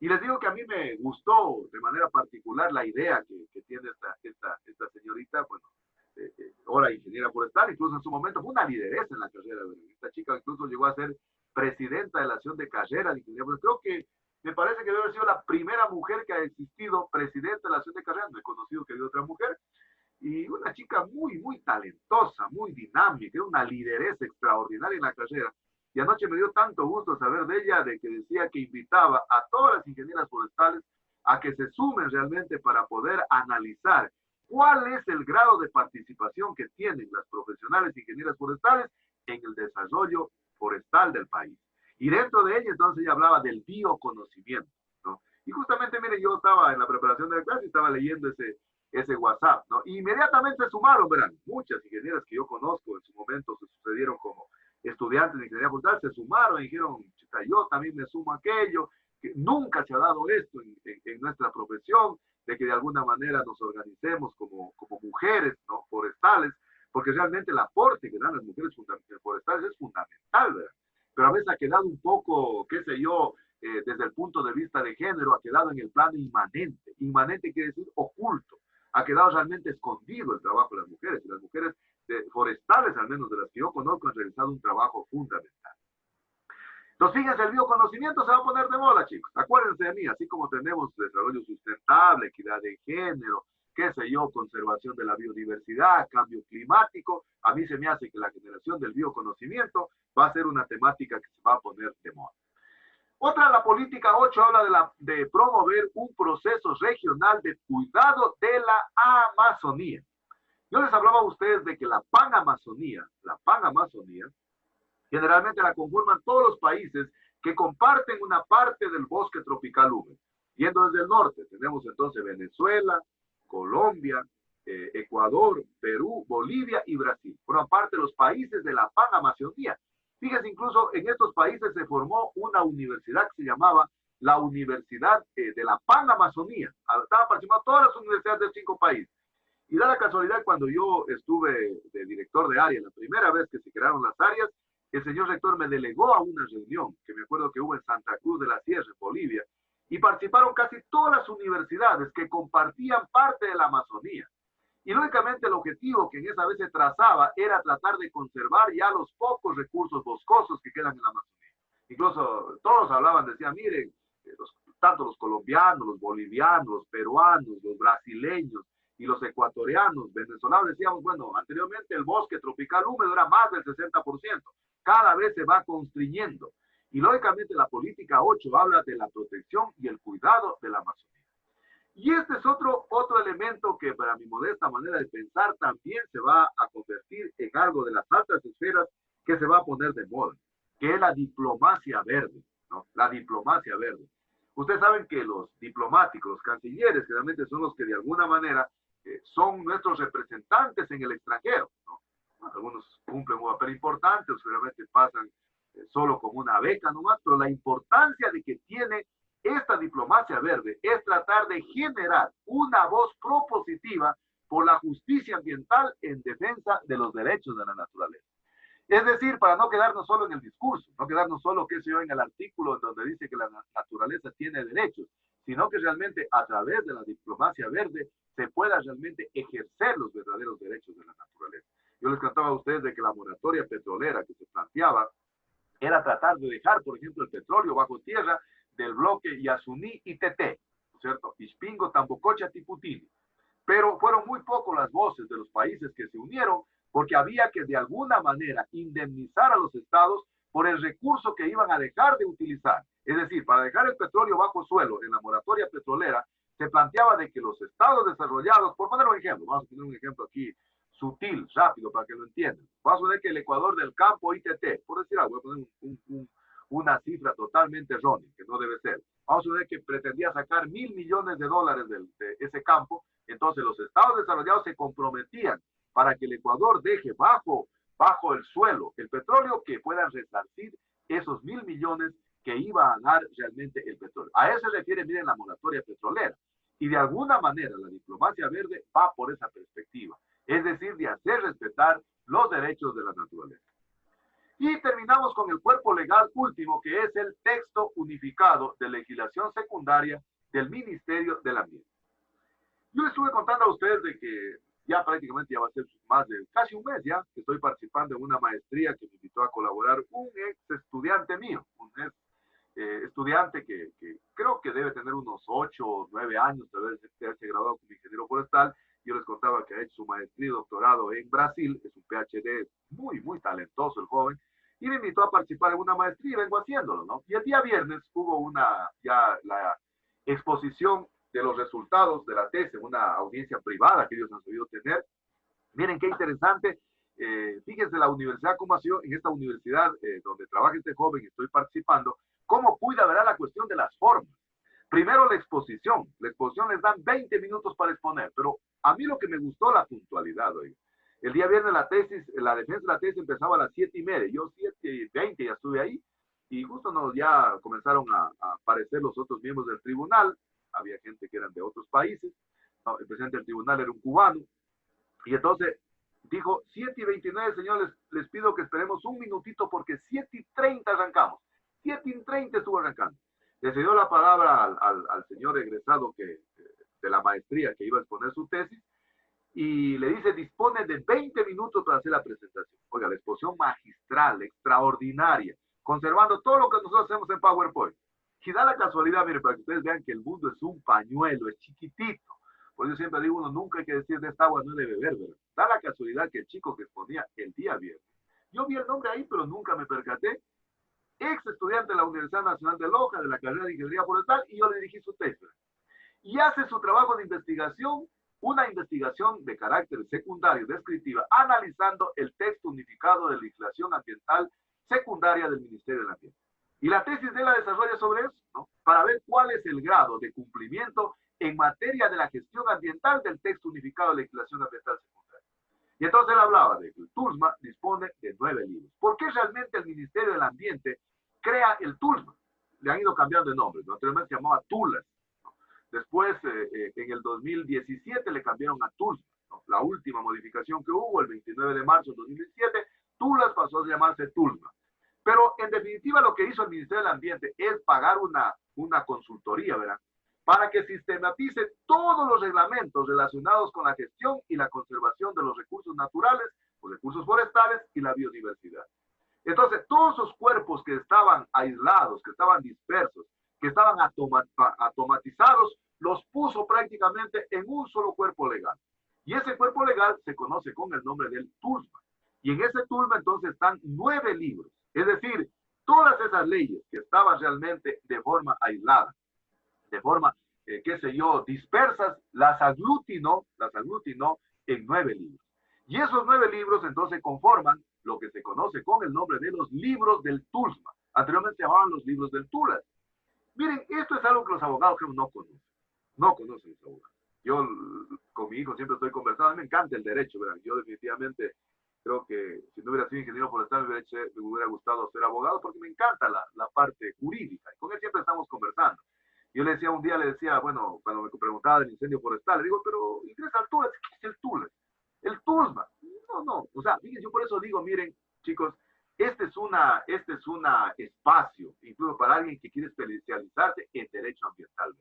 Y les digo que a mí me gustó de manera particular la idea que tiene esta señorita, bueno, ahora ingeniera forestal, incluso en su momento fue una lideresa en la carrera. Esta chica incluso llegó a ser presidenta de la acción de carrera de ingeniería forestal. Creo que me parece que debe haber sido la primera mujer que ha existido presidenta de la acción de carrera. No he conocido que haya otra mujer. Y una chica muy, muy talentosa, muy dinámica, una lideresa extraordinaria en la carrera. Y anoche me dio tanto gusto saber de ella, de que decía que invitaba a todas las ingenieras forestales a que se sumen realmente para poder analizar cuál es el grado de participación que tienen las profesionales ingenieras forestales en el desarrollo forestal del país. Y dentro de ella, entonces, ella hablaba del bioconocimiento, ¿no? Y justamente, miren, yo estaba en la preparación de la clase y estaba leyendo ese WhatsApp, ¿no? Y inmediatamente se sumaron, verán, muchas ingenieras que yo conozco en su momento se sucedieron como estudiantes de ingeniería forestal, se sumaron y dijeron, chica, yo también me sumo a aquello, que nunca se ha dado esto en nuestra profesión, de que de alguna manera nos organicemos como mujeres, ¿no? Forestales, porque realmente el aporte que dan las mujeres forestales es fundamental, ¿verdad? Pero a veces ha quedado un poco, qué sé yo, desde el punto de vista de género, ha quedado en el plano inmanente. Inmanente quiere decir oculto. Ha quedado realmente escondido el trabajo de las mujeres. Y las mujeres forestales, al menos de las que yo conozco, han realizado un trabajo fundamental. Entonces, fíjense, el bioconocimiento se va a poner de moda, chicos. Acuérdense de mí, así como tenemos desarrollo sustentable, equidad de género, qué sé yo, conservación de la biodiversidad, cambio climático, a mí se me hace que la generación del bioconocimiento va a ser una temática que se va a poner de moda. Otra, la política 8 habla de promover un proceso regional de cuidado de la Amazonía. Yo les hablaba a ustedes de que la Panamazonía, generalmente la conforman todos los países que comparten una parte del bosque tropical húmedo. Yendo desde el norte, tenemos entonces Venezuela, Colombia, Ecuador, Perú, Bolivia y Brasil. Forman parte de los países de la Panamazonía. Fíjense, incluso en estos países se formó una universidad que se llamaba la Universidad de la Panamazonía. Estaban participando todas las universidades de 5 países. Y da la casualidad, cuando yo estuve de director de área, la primera vez que se crearon las áreas, el señor rector me delegó a una reunión, que me acuerdo que hubo en Santa Cruz de la Sierra, en Bolivia, y participaron casi todas las universidades que compartían parte de la Amazonía. Y lógicamente el objetivo que en esa vez se trazaba era tratar de conservar ya los pocos recursos boscosos que quedan en la Amazonía. Incluso todos hablaban, decían, miren, tanto los colombianos, los bolivianos, los peruanos, los brasileños y los ecuatorianos, venezolanos, decíamos, bueno, anteriormente el bosque tropical húmedo era más del 60%. Cada vez se va constriñendo. Y lógicamente la política 8 habla de la protección y el cuidado de la Amazonía. Y este es otro elemento que, para mi modesta manera de pensar, también se va a convertir en algo de las altas esferas que se va a poner de moda, que es la diplomacia verde, ¿no? La diplomacia verde. Ustedes saben que los diplomáticos, los cancilleres, generalmente son los que de alguna manera son nuestros representantes en el extranjero, ¿no? Algunos cumplen un papel importante, otros generalmente pasan solo como una beca nomás, pero la importancia de que tiene esta diplomacia verde es tratar de generar una voz propositiva por la justicia ambiental en defensa de los derechos de la naturaleza. Es decir, para no quedarnos solo en el discurso, no quedarnos solo, qué sé yo, en el artículo donde dice que la naturaleza tiene derechos, sino que realmente a través de la diplomacia verde se pueda realmente ejercer los verdaderos derechos de la naturaleza. Yo les contaba a ustedes de que la moratoria petrolera que se planteaba era tratar de dejar, por ejemplo, el petróleo bajo tierra del bloque Yasuní y Teté, ¿no es cierto? Ispingo, Tambococha, Tiputini. Pero fueron muy pocos las voces de los países que se unieron porque había que de alguna manera indemnizar a los estados por el recurso que iban a dejar de utilizar. Es decir, para dejar el petróleo bajo suelo en la moratoria petrolera, se planteaba de que los estados desarrollados, por poner un ejemplo, vamos a poner un ejemplo aquí sutil, rápido, para que lo entiendan. Vamos a poner que el Ecuador del campo ITT, por decir algo, voy a poner una cifra totalmente errónea, que no debe ser. Vamos a poner que pretendía sacar $1.000 millones de ese campo, entonces los estados desarrollados se comprometían para que el Ecuador deje bajo el suelo el petróleo, que puedan resarcir esos $1.000 millones que iba a dar realmente el petróleo. A eso se refiere, miren, la moratoria petrolera. Y de alguna manera la diplomacia verde va por esa perspectiva, es decir, de hacer respetar los derechos de la naturaleza. Y terminamos con el cuerpo legal último, que es el texto unificado de legislación secundaria del Ministerio del Ambiente. Yo les estuve contando a ustedes de que ya prácticamente ya va a ser más de casi un mes ya que estoy participando en una maestría que me invitó a colaborar un ex estudiante mío, un ex estudiante que creo que debe tener unos 8 o 9 años, tal vez haberse graduado como ingeniero forestal. Yo les contaba que ha hecho su maestría y doctorado en Brasil, es un PhD muy, muy talentoso el joven, y me invitó a participar en una maestría y vengo haciéndolo, ¿no? Y el día viernes hubo la exposición de los resultados de la tesis, una audiencia privada que ellos han sabido tener. Miren qué interesante. Fíjense la universidad, cómo ha sido en esta universidad donde trabaja este joven y estoy participando, cómo cuida, ¿verdad?, la cuestión de las formas. Primero la exposición les dan 20 minutos para exponer, pero a mí lo que me gustó, la puntualidad, oiga. El día viernes la defensa de la tesis empezaba a las 7:30, yo 7:20 ya estuve ahí, y justo ya comenzaron a aparecer los otros miembros del tribunal, había gente que eran de otros países, no, el presidente del tribunal era un cubano, y entonces dijo, 7:29, señores, les pido que esperemos un minutito porque 7:30 arrancamos. 7:30 estuvo arrancando. Le cedió la palabra al señor egresado de la maestría que iba a exponer su tesis y le dice, dispone de 20 minutos para hacer la presentación. Oiga, la exposición magistral, extraordinaria, conservando todo lo que nosotros hacemos en PowerPoint. Y da la casualidad, mire, para que ustedes vean que el mundo es un pañuelo, es chiquitito. Por eso siempre digo, uno nunca hay que decir de esta agua no es de beber, ¿verdad? Da la casualidad que el chico que exponía el día viernes, yo vi el nombre ahí, pero nunca me percaté, ex estudiante de la Universidad Nacional de Loja, de la carrera de Ingeniería Forestal, y yo le dirigí su tesis. Y hace su trabajo de investigación, una investigación de carácter secundario, descriptiva, analizando el texto unificado de legislación ambiental secundaria del Ministerio del Ambiente. Y la tesis de la desarrolla sobre eso, ¿no? Para ver cuál es el grado de cumplimiento en materia de la gestión ambiental del texto unificado de legislación ambiental secundaria. Y entonces él hablaba de que el TULSMA dispone de 9 libros. ¿Por qué realmente el Ministerio del Ambiente crea el TULSMA? Le han ido cambiando de nombre, ¿no? Anteriormente se llamaba TULAS, ¿no? Después, en el 2017, le cambiaron a TULSMA, ¿no? La última modificación que hubo, el 29 de marzo de 2017, TULAS pasó a llamarse TULSMA. Pero en definitiva lo que hizo el Ministerio del Ambiente es pagar una consultoría, ¿verdad? Para que sistematice todos los reglamentos relacionados con la gestión y la conservación de los recursos naturales, los recursos forestales y la biodiversidad. Entonces, todos esos cuerpos que estaban aislados, que estaban dispersos, que estaban automatizados, los puso prácticamente en un solo cuerpo legal. Y ese cuerpo legal se conoce con el nombre del TULSMA. Y en ese TULSMA entonces están 9 libros. Es decir, todas esas leyes que estaban realmente de forma aislada, de forma, qué sé yo, dispersas, las aglutinó en 9 libros. Y esos 9 libros entonces conforman lo que se conoce con el nombre de los libros del TULSMA. Anteriormente se llamaban los libros del TULAS. Miren, esto es algo que los abogados no conocen. No conocen los abogados. Yo con mi hijo siempre estoy conversando. Me encanta el derecho, ¿verdad? Yo definitivamente creo que si no hubiera sido ingeniero forestal me hubiera gustado ser abogado porque me encanta la parte jurídica. Y con él siempre estamos conversando. Yo le decía un día, bueno, cuando me preguntaba del incendio forestal, le digo, pero ingresa al TULAS. ¿Qué es el TULAS? El TULSMA. No. O sea, fíjense, yo por eso digo, miren, chicos, este es un espacio, incluso para alguien que quiere especializarse en derecho ambiental.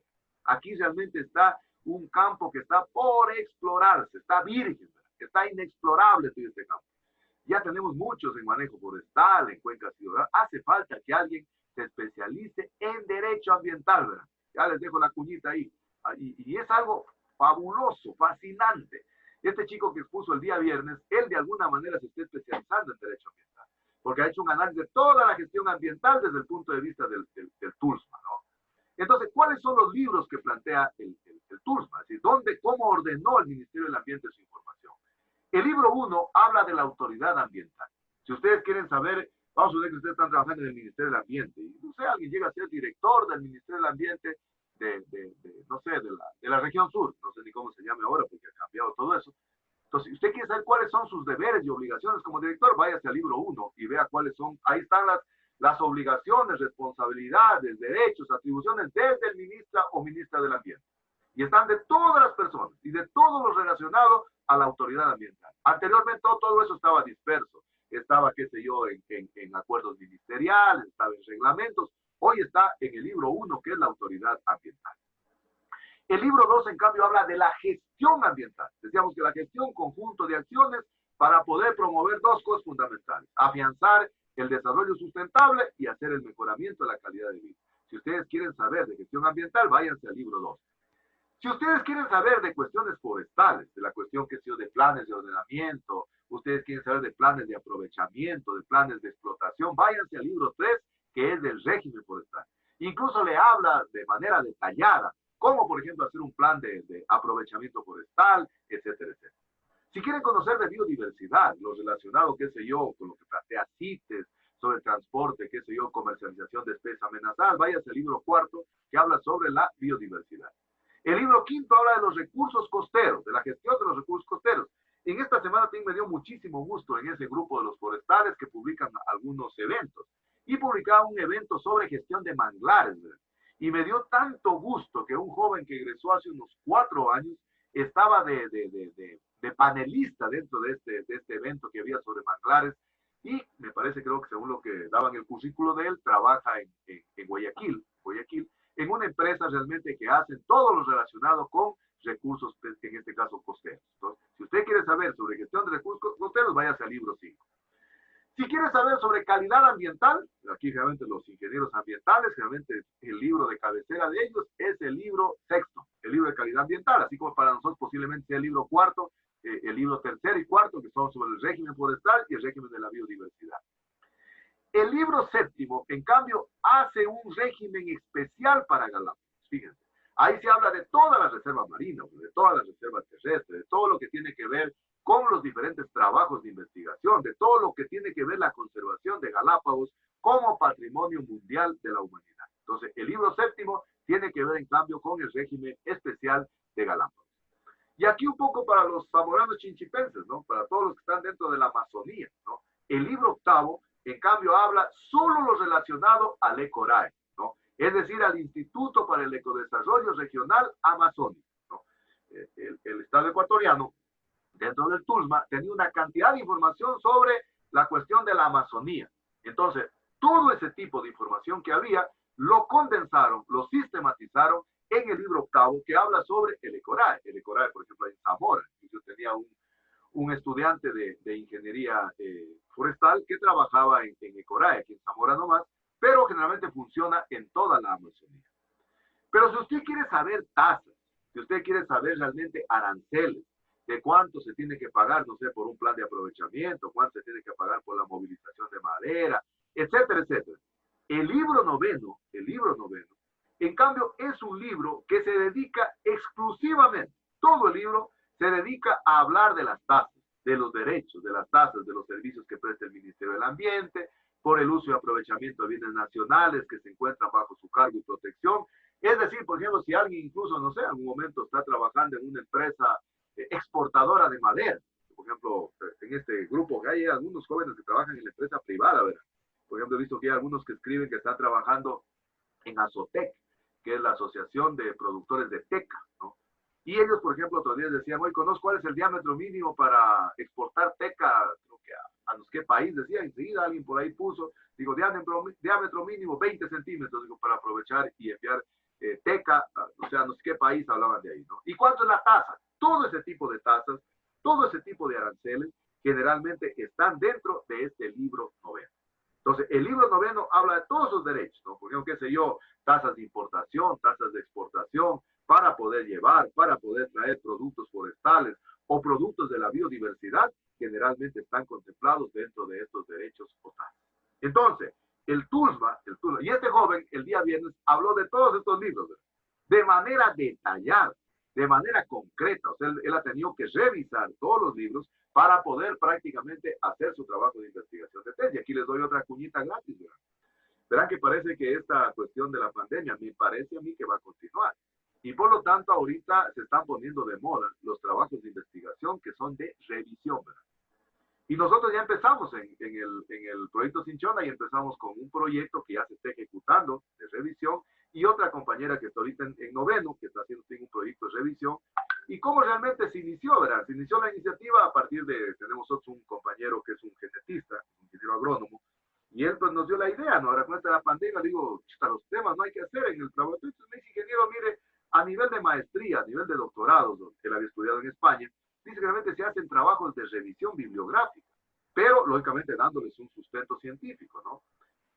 Aquí realmente está un campo que está por explorarse, está virgen, está inexplorable todo este campo. Ya tenemos muchos en manejo forestal, en cuencas hidrográficas. Hace falta que alguien se especialice en derecho ambiental, ¿verdad? Ya les dejo la cuñita ahí. Y es algo fabuloso, fascinante. Este chico que expuso el día viernes, él de alguna manera se está especializando en derecho ambiental, porque ha hecho un análisis de toda la gestión ambiental desde el punto de vista del TULSMA, ¿no? Entonces, ¿cuáles son los libros que plantea el TULSMA? Es decir, ¿cómo ordenó el Ministerio del Ambiente su información? El libro 1 habla de la autoridad ambiental. Si ustedes quieren saber, vamos a suponer que ustedes están trabajando en el Ministerio del Ambiente, y no sé, alguien llega a ser director del Ministerio del Ambiente no sé, de la región sur, no sé ni cómo se llame ahora porque ha cambiado todo eso. Entonces, si usted quiere saber cuáles son sus deberes y obligaciones como director, váyase al libro 1 y vea cuáles son, ahí están las obligaciones, responsabilidades, derechos, atribuciones desde el ministro o ministra del Ambiente. Y están de todas las personas y de todo lo relacionado a la autoridad ambiental. Anteriormente todo eso estaba disperso, estaba, qué sé yo, en acuerdos ministeriales, estaba en reglamentos. Hoy está en el libro 1, que es la autoridad ambiental. El libro 2, en cambio, habla de la gestión ambiental. Decíamos que la gestión, conjunto de acciones para poder promover 2 cosas fundamentales. Afianzar el desarrollo sustentable y hacer el mejoramiento de la calidad de vida. Si ustedes quieren saber de gestión ambiental, váyanse al libro 2. Si ustedes quieren saber de cuestiones forestales, de la cuestión que de planes de ordenamiento, ustedes quieren saber de planes de aprovechamiento, de planes de explotación, váyanse al libro 3, que es del régimen forestal. Incluso le habla de manera detallada cómo, por ejemplo, hacer un plan de aprovechamiento forestal, etcétera, etcétera. Si quieren conocer de biodiversidad, lo relacionado, qué sé yo, con lo que plantea CITES, sobre transporte, qué sé yo, comercialización de especies amenazadas, váyase al libro 4, que habla sobre la biodiversidad. El libro 5 habla de los recursos costeros, de la gestión de los recursos costeros. En esta semana también me dio muchísimo gusto en ese grupo de los forestales que publican algunos eventos. Y publicaba un evento sobre gestión de manglares, ¿verdad? Y me dio tanto gusto que un joven que egresó hace unos 4 años estaba de panelista dentro de este evento que había sobre manglares. Y me parece, creo que según lo que daban el currículo de él, trabaja en Guayaquil, en una empresa realmente que hacen todo lo relacionado con recursos, en este caso costeros. Entonces, si usted quiere saber sobre gestión de recursos costeros, váyase al libro 5. Si quiere saber sobre calidad ambiental, aquí realmente los ingenieros ambientales, realmente el libro de cabecera de ellos es el libro 6, el libro de calidad ambiental, así como para nosotros posiblemente sea el libro 4, el libro 3 y 4, que son sobre el régimen forestal y el régimen de la biodiversidad. El libro 7, en cambio, hace un régimen especial para Galápagos. Fíjense, ahí se habla de todas las reservas marinas, de todas las reservas terrestres, de todo lo que tiene que ver con los diferentes trabajos de investigación, de todo lo que tiene que ver la conservación de Galápagos como patrimonio mundial de la humanidad. Entonces, el libro séptimo tiene que ver, en cambio, con el régimen especial de Galápagos. Y aquí un poco para los zamoranos chinchipenses, ¿no? Para todos los que están dentro de la Amazonía, ¿no? El libro octavo, en cambio, habla solo lo relacionado al ECORAE, ¿no? Es decir, al Instituto para el Ecodesarrollo Regional Amazónico, ¿no? El Estado ecuatoriano, dentro del TULSMA, tenía una cantidad de información sobre la cuestión de la Amazonía. Entonces, todo ese tipo de información que había, lo condensaron, lo sistematizaron en el libro octavo, que habla sobre el ECORAE. El ECORAE, por ejemplo, en Zamora. Yo tenía un estudiante de ingeniería forestal que trabajaba en ECORAE, aquí en Zamora nomás, pero generalmente funciona en toda la Amazonía. Pero si usted quiere saber tasas, si usted quiere saber realmente aranceles, de cuánto se tiene que pagar, no sé, por un plan de aprovechamiento, cuánto se tiene que pagar por la movilización de madera, etcétera, etcétera. El libro noveno, en cambio, es un libro que se dedica exclusivamente, todo el libro se dedica a hablar de las tasas, de los derechos, de las tasas, de los servicios que presta el Ministerio del Ambiente, por el uso y aprovechamiento de bienes nacionales que se encuentran bajo su cargo y protección. Es decir, por ejemplo, si alguien incluso, no sé, en algún momento está trabajando en una empresa exportadora de madera, por ejemplo, en este grupo que hay algunos jóvenes que trabajan en la empresa privada, ¿verdad? Por ejemplo, he visto que hay algunos que escriben que están trabajando en Azotec, que es la Asociación de Productores de Teca, ¿no? Y ellos, por ejemplo, otros días decían, hoy conozco cuál es el diámetro mínimo para exportar teca, creo que a no sé qué país, decía, enseguida alguien por ahí puso, digo, diámetro mínimo 20 centímetros, digo, para aprovechar y enviar teca, o sea, no sé qué país hablaban de ahí, ¿no? ¿Y cuánto es la tasa? Todo ese tipo de tasas, todo ese tipo de aranceles, generalmente están dentro de este libro noveno. Entonces, el libro noveno habla de todos esos derechos, ¿no? Por ejemplo, qué sé yo, tasas de importación, tasas de exportación, para poder llevar, para poder traer productos forestales o productos de la biodiversidad, generalmente están contemplados dentro de estos derechos o tasas. Entonces, el TULSMA, y este joven el día viernes habló de todos estos libros, ¿verdad? De manera detallada, de manera concreta. O sea, él ha tenido que revisar todos los libros para poder prácticamente hacer su trabajo de investigación de tesis. Y aquí les doy otra cuñita gratis, ¿verdad? Verán que parece que esta cuestión de la pandemia, me parece a mí que va a continuar. Y por lo tanto, ahorita se están poniendo de moda los trabajos de investigación que son de revisión, ¿verdad? Y nosotros ya empezamos en el proyecto Cinchona y empezamos con un proyecto que ya se está ejecutando de revisión y otra compañera que está ahorita en noveno, que está haciendo un proyecto de revisión. ¿Y cómo realmente se inició, verdad? Se inició la iniciativa a partir de, tenemos otro un compañero que es un genetista, un ingeniero agrónomo, y él pues nos dio la idea, ¿no? Ahora con esta la pandemia, digo, los temas no hay que hacer en el trabajo. Entonces me dice, ingeniero, mire, a nivel de maestría, a nivel de doctorado, que él había estudiado en España, dice que realmente se hacen trabajos de revisión bibliográfica, pero lógicamente dándoles un sustento científico, ¿no?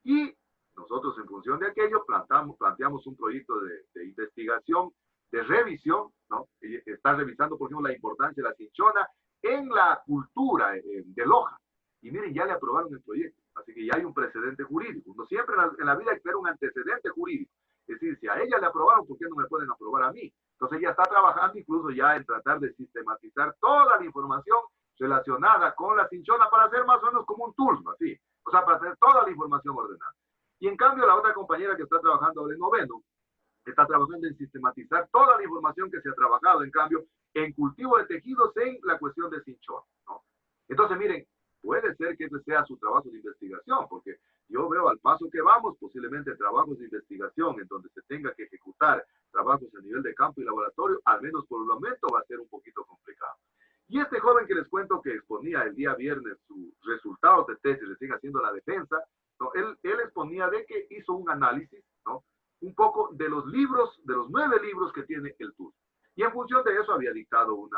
Y nosotros en función de aquello planteamos un proyecto de investigación, de revisión, ¿no? Y está revisando, por ejemplo, la importancia de la cinchona en la cultura de Loja. Y miren, ya le aprobaron el proyecto, así que ya hay un precedente jurídico. Uno siempre en la vida hay que tener un antecedente jurídico. Es decir, si a ella le aprobaron, ¿por qué no me pueden aprobar a mí? Entonces ella está trabajando incluso ya en tratar de sistematizar toda la información relacionada con la cinchona para hacer más o menos como un TULSMA, ¿sí? O sea, para tener toda la información ordenada. Y en cambio la otra compañera que está trabajando ahora en noveno, está trabajando en sistematizar toda la información que se ha trabajado, en cambio, en cultivo de tejidos en la cuestión de cinchona, ¿no? Entonces, miren, puede ser que ese sea su trabajo de investigación, porque yo veo al paso que vamos, posiblemente trabajos de investigación en donde se tenga que ejecutar trabajos a nivel de campo y laboratorio, al menos por el momento va a ser un poquito complicado. Y este joven que les cuento que exponía el día viernes sus resultados de tesis, le sigue haciendo la defensa, ¿no? Él exponía de que hizo un análisis, ¿no? Un poco de los libros, de los 9 libros que tiene el TULSMA. Y en función de eso había dictado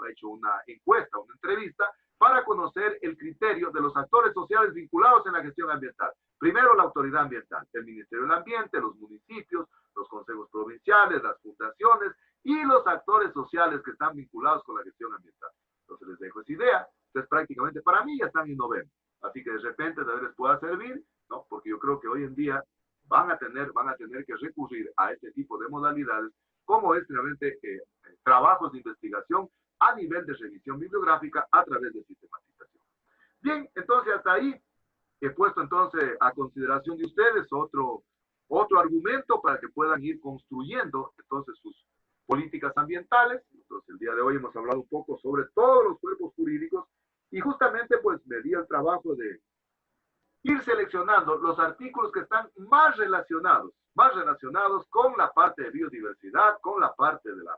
hecho una encuesta, una entrevista, para conocer el criterio de los actores sociales vinculados en la gestión ambiental. Primero, la autoridad ambiental, el Ministerio del Ambiente, los municipios, los consejos provinciales, las fundaciones y los actores sociales que están vinculados con la gestión ambiental. Entonces les dejo esa idea. Entonces prácticamente para mí ya están en noveno. Así que de repente tal vez les pueda servir, ¿no? Porque yo creo que hoy en día van a tener que recurrir a este tipo de modalidades como es realmente trabajos de investigación a nivel de revisión bibliográfica a través de sistematización. Bien, entonces hasta ahí he puesto entonces a consideración de ustedes otro argumento para que puedan ir construyendo entonces sus políticas ambientales. Entonces el día de hoy hemos hablado un poco sobre todos los cuerpos jurídicos y justamente pues me di el trabajo de ir seleccionando los artículos que están más relacionados con la parte de biodiversidad, con la parte de la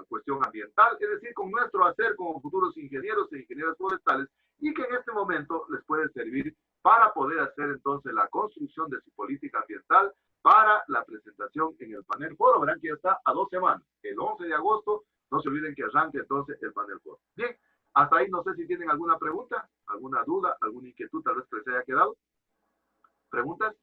cuestión ambiental, es decir, con nuestro hacer como futuros ingenieros e ingenieras forestales, y que en este momento les puede servir para poder hacer entonces la construcción de su política ambiental para la presentación en el panel foro. Verán que ya está a 2 semanas, el 11 de agosto, no se olviden que arranque entonces el panel foro. Bien, hasta ahí no sé si tienen alguna pregunta, alguna duda, alguna inquietud tal vez que les haya quedado. ¿Preguntas?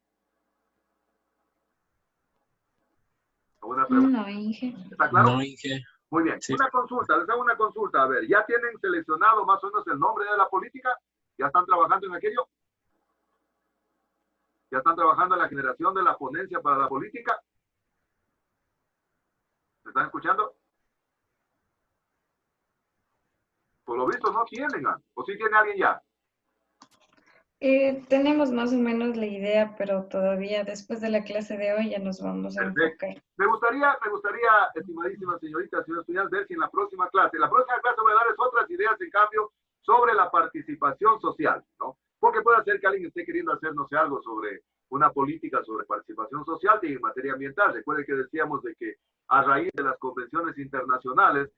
¿Alguna pregunta? No, Inge. ¿Está claro? No, Inge. Muy bien. Sí. Una consulta, les hago una consulta. A ver, ¿ya tienen seleccionado más o menos el nombre de la política? ¿Ya están trabajando en aquello? ¿Ya están trabajando en la generación de la ponencia para la política? ¿Me están escuchando? Por lo visto no tienen, ¿o sí tiene alguien ya? Tenemos más o menos la idea, pero todavía después de la clase de hoy ya nos vamos a Perfecto. enfocar. Me gustaría, estimadísimas señoritas, señores estudiantes, ver si en la próxima clase voy a darles otras ideas, en cambio, sobre la participación social, ¿no? Porque puede ser que alguien esté queriendo hacer, no sé, algo sobre una política sobre participación social y en materia ambiental. Recuerden que decíamos de que a raíz de las convenciones internacionales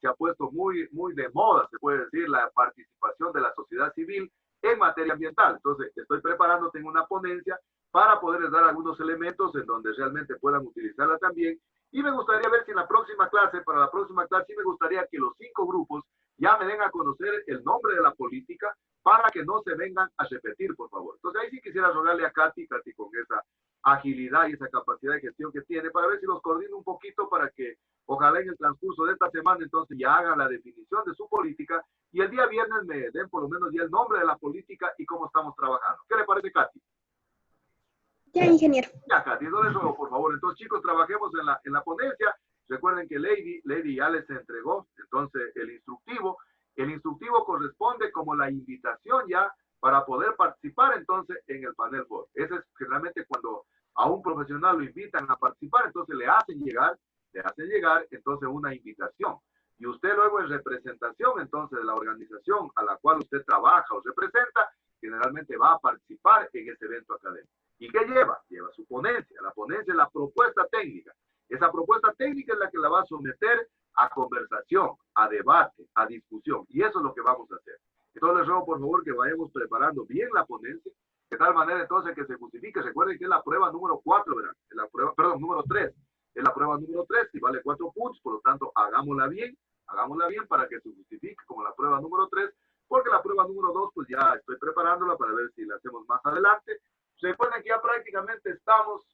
se ha puesto muy de moda, se puede decir, la participación de la sociedad civil en materia ambiental. Entonces, estoy preparando, tengo una ponencia para poderles dar algunos elementos en donde realmente puedan utilizarla también. Y me gustaría ver si en la próxima clase, para la próxima clase, sí me gustaría que los 5 grupos ya me den a conocer el nombre de la política para que no se vengan a repetir, por favor. Entonces, ahí sí quisiera rogarle a Katy con esa agilidad y esa capacidad de gestión que tiene, para ver si los coordino un poquito para que ojalá en el transcurso de esta semana entonces ya hagan la definición de su política y el día viernes me den por lo menos ya el nombre de la política y cómo estamos trabajando. ¿Qué le parece, Katy? Ya, ingeniero. Ya, Katy, eso les ruego, por favor. Entonces, chicos, trabajemos en la ponencia. Recuerden que Lady ya les entregó entonces el instructivo. El instructivo corresponde como la invitación ya para poder participar entonces en el panel foro. Ese es generalmente cuando a un profesional lo invitan a participar, entonces le hacen llegar entonces una invitación. Y usted luego en representación entonces de la organización a la cual usted trabaja o representa, generalmente va a participar en ese evento académico. ¿Y qué lleva? Lleva su ponencia. La ponencia es la propuesta técnica. Esa propuesta técnica es la que la va a someter a conversación, a debate, a discusión. Y eso es lo que vamos a hacer. Entonces les ruego por favor que vayamos preparando bien la ponencia, de tal manera entonces que se justifique. Recuerden que es la prueba número 4, ¿verdad? Es la prueba, perdón, número 3. Es la prueba número 3 y vale 4 puntos, por lo tanto hagámosla bien para que se justifique como la prueba número 3, porque la prueba número 2 pues ya estoy preparándola para ver si la hacemos más adelante. Recuerden que ya prácticamente estamos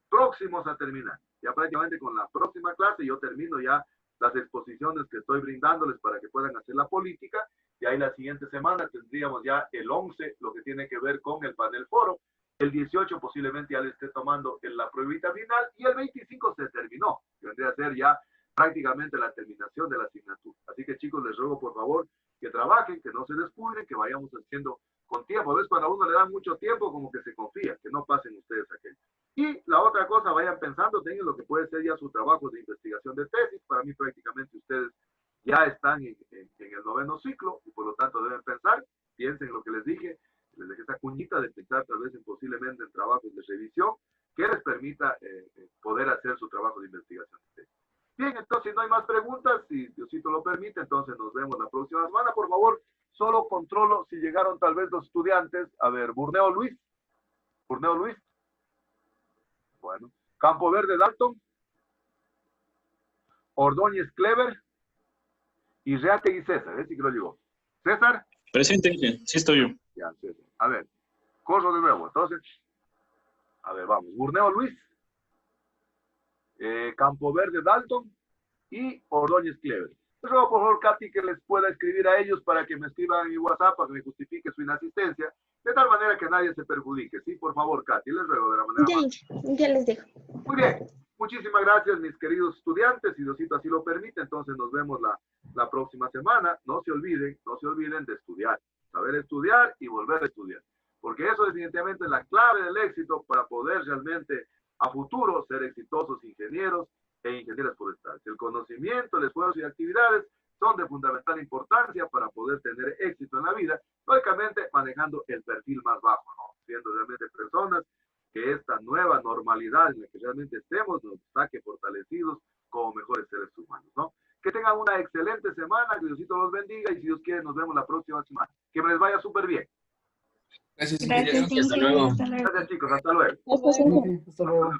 próximos a terminar. Ya prácticamente con la próxima clase yo termino ya las exposiciones que estoy brindándoles para que puedan hacer la política. Y ahí la siguiente semana tendríamos ya el 11, lo que tiene que ver con el panel foro. El 18 posiblemente ya le esté tomando en la pruebita final y el 25 se terminó. Que vendría a ser ya prácticamente la terminación de la asignatura. Así que chicos, les ruego por favor que trabajen, que no se descuiden, que vayamos haciendo con tiempo. A veces cuando a uno le dan mucho tiempo como que se confía, que no pasen ustedes aquello. Y la otra cosa, vayan pensando, tengan lo que puede ser ya su trabajo de investigación de tesis. Para mí prácticamente ustedes ya están en el 9º ciclo y por lo tanto deben pensar, piensen en lo que les dije esta cuñita de pensar tal vez posiblemente en trabajos de revisión que les permita poder hacer su trabajo de investigación de tesis. Bien, entonces si no hay más preguntas, si Diosito lo permite, entonces nos vemos la próxima semana. Por favor, solo controlo si llegaron tal vez los estudiantes. A ver, Burneo Luis. Bueno. Campo Verde Dalton. Ordóñez Clever. Y Reategui César, sí que lo llegó. César. Presente, sí estoy yo. Ya, César. A ver, corro de nuevo. Entonces, a ver, vamos. Burneo Luis. Campo Verde Dalton y Ordóñez Clever. Les ruego por favor, Katy, que les pueda escribir a ellos para que me escriban en mi WhatsApp, para que me justifique su inasistencia de tal manera que nadie se perjudique. Sí, por favor, Katy, les ruego de la manera más. Ya les digo. Muy bien, muchísimas gracias, mis queridos estudiantes. Si Diosito así lo permite, entonces nos vemos la próxima semana. No se olviden de estudiar, saber estudiar y volver a estudiar. Porque eso definitivamente es la clave del éxito para poder realmente a futuro ser exitosos ingenieros e ingenieras forestales. El conocimiento, el esfuerzo y actividades son de fundamental importancia para poder tener éxito en la vida, lógicamente manejando el perfil más bajo, ¿no? Siendo realmente personas que esta nueva normalidad en la que realmente estemos nos saque fortalecidos como mejores seres humanos, ¿no? Que tengan una excelente semana, que Diosito los bendiga y si Dios quiere nos vemos la próxima semana. Que me les vaya súper bien. Gracias, Gracias, ingeniero. Hasta luego. Hasta luego. Gracias chicos, hasta luego. Gracias, Inge. Hasta luego.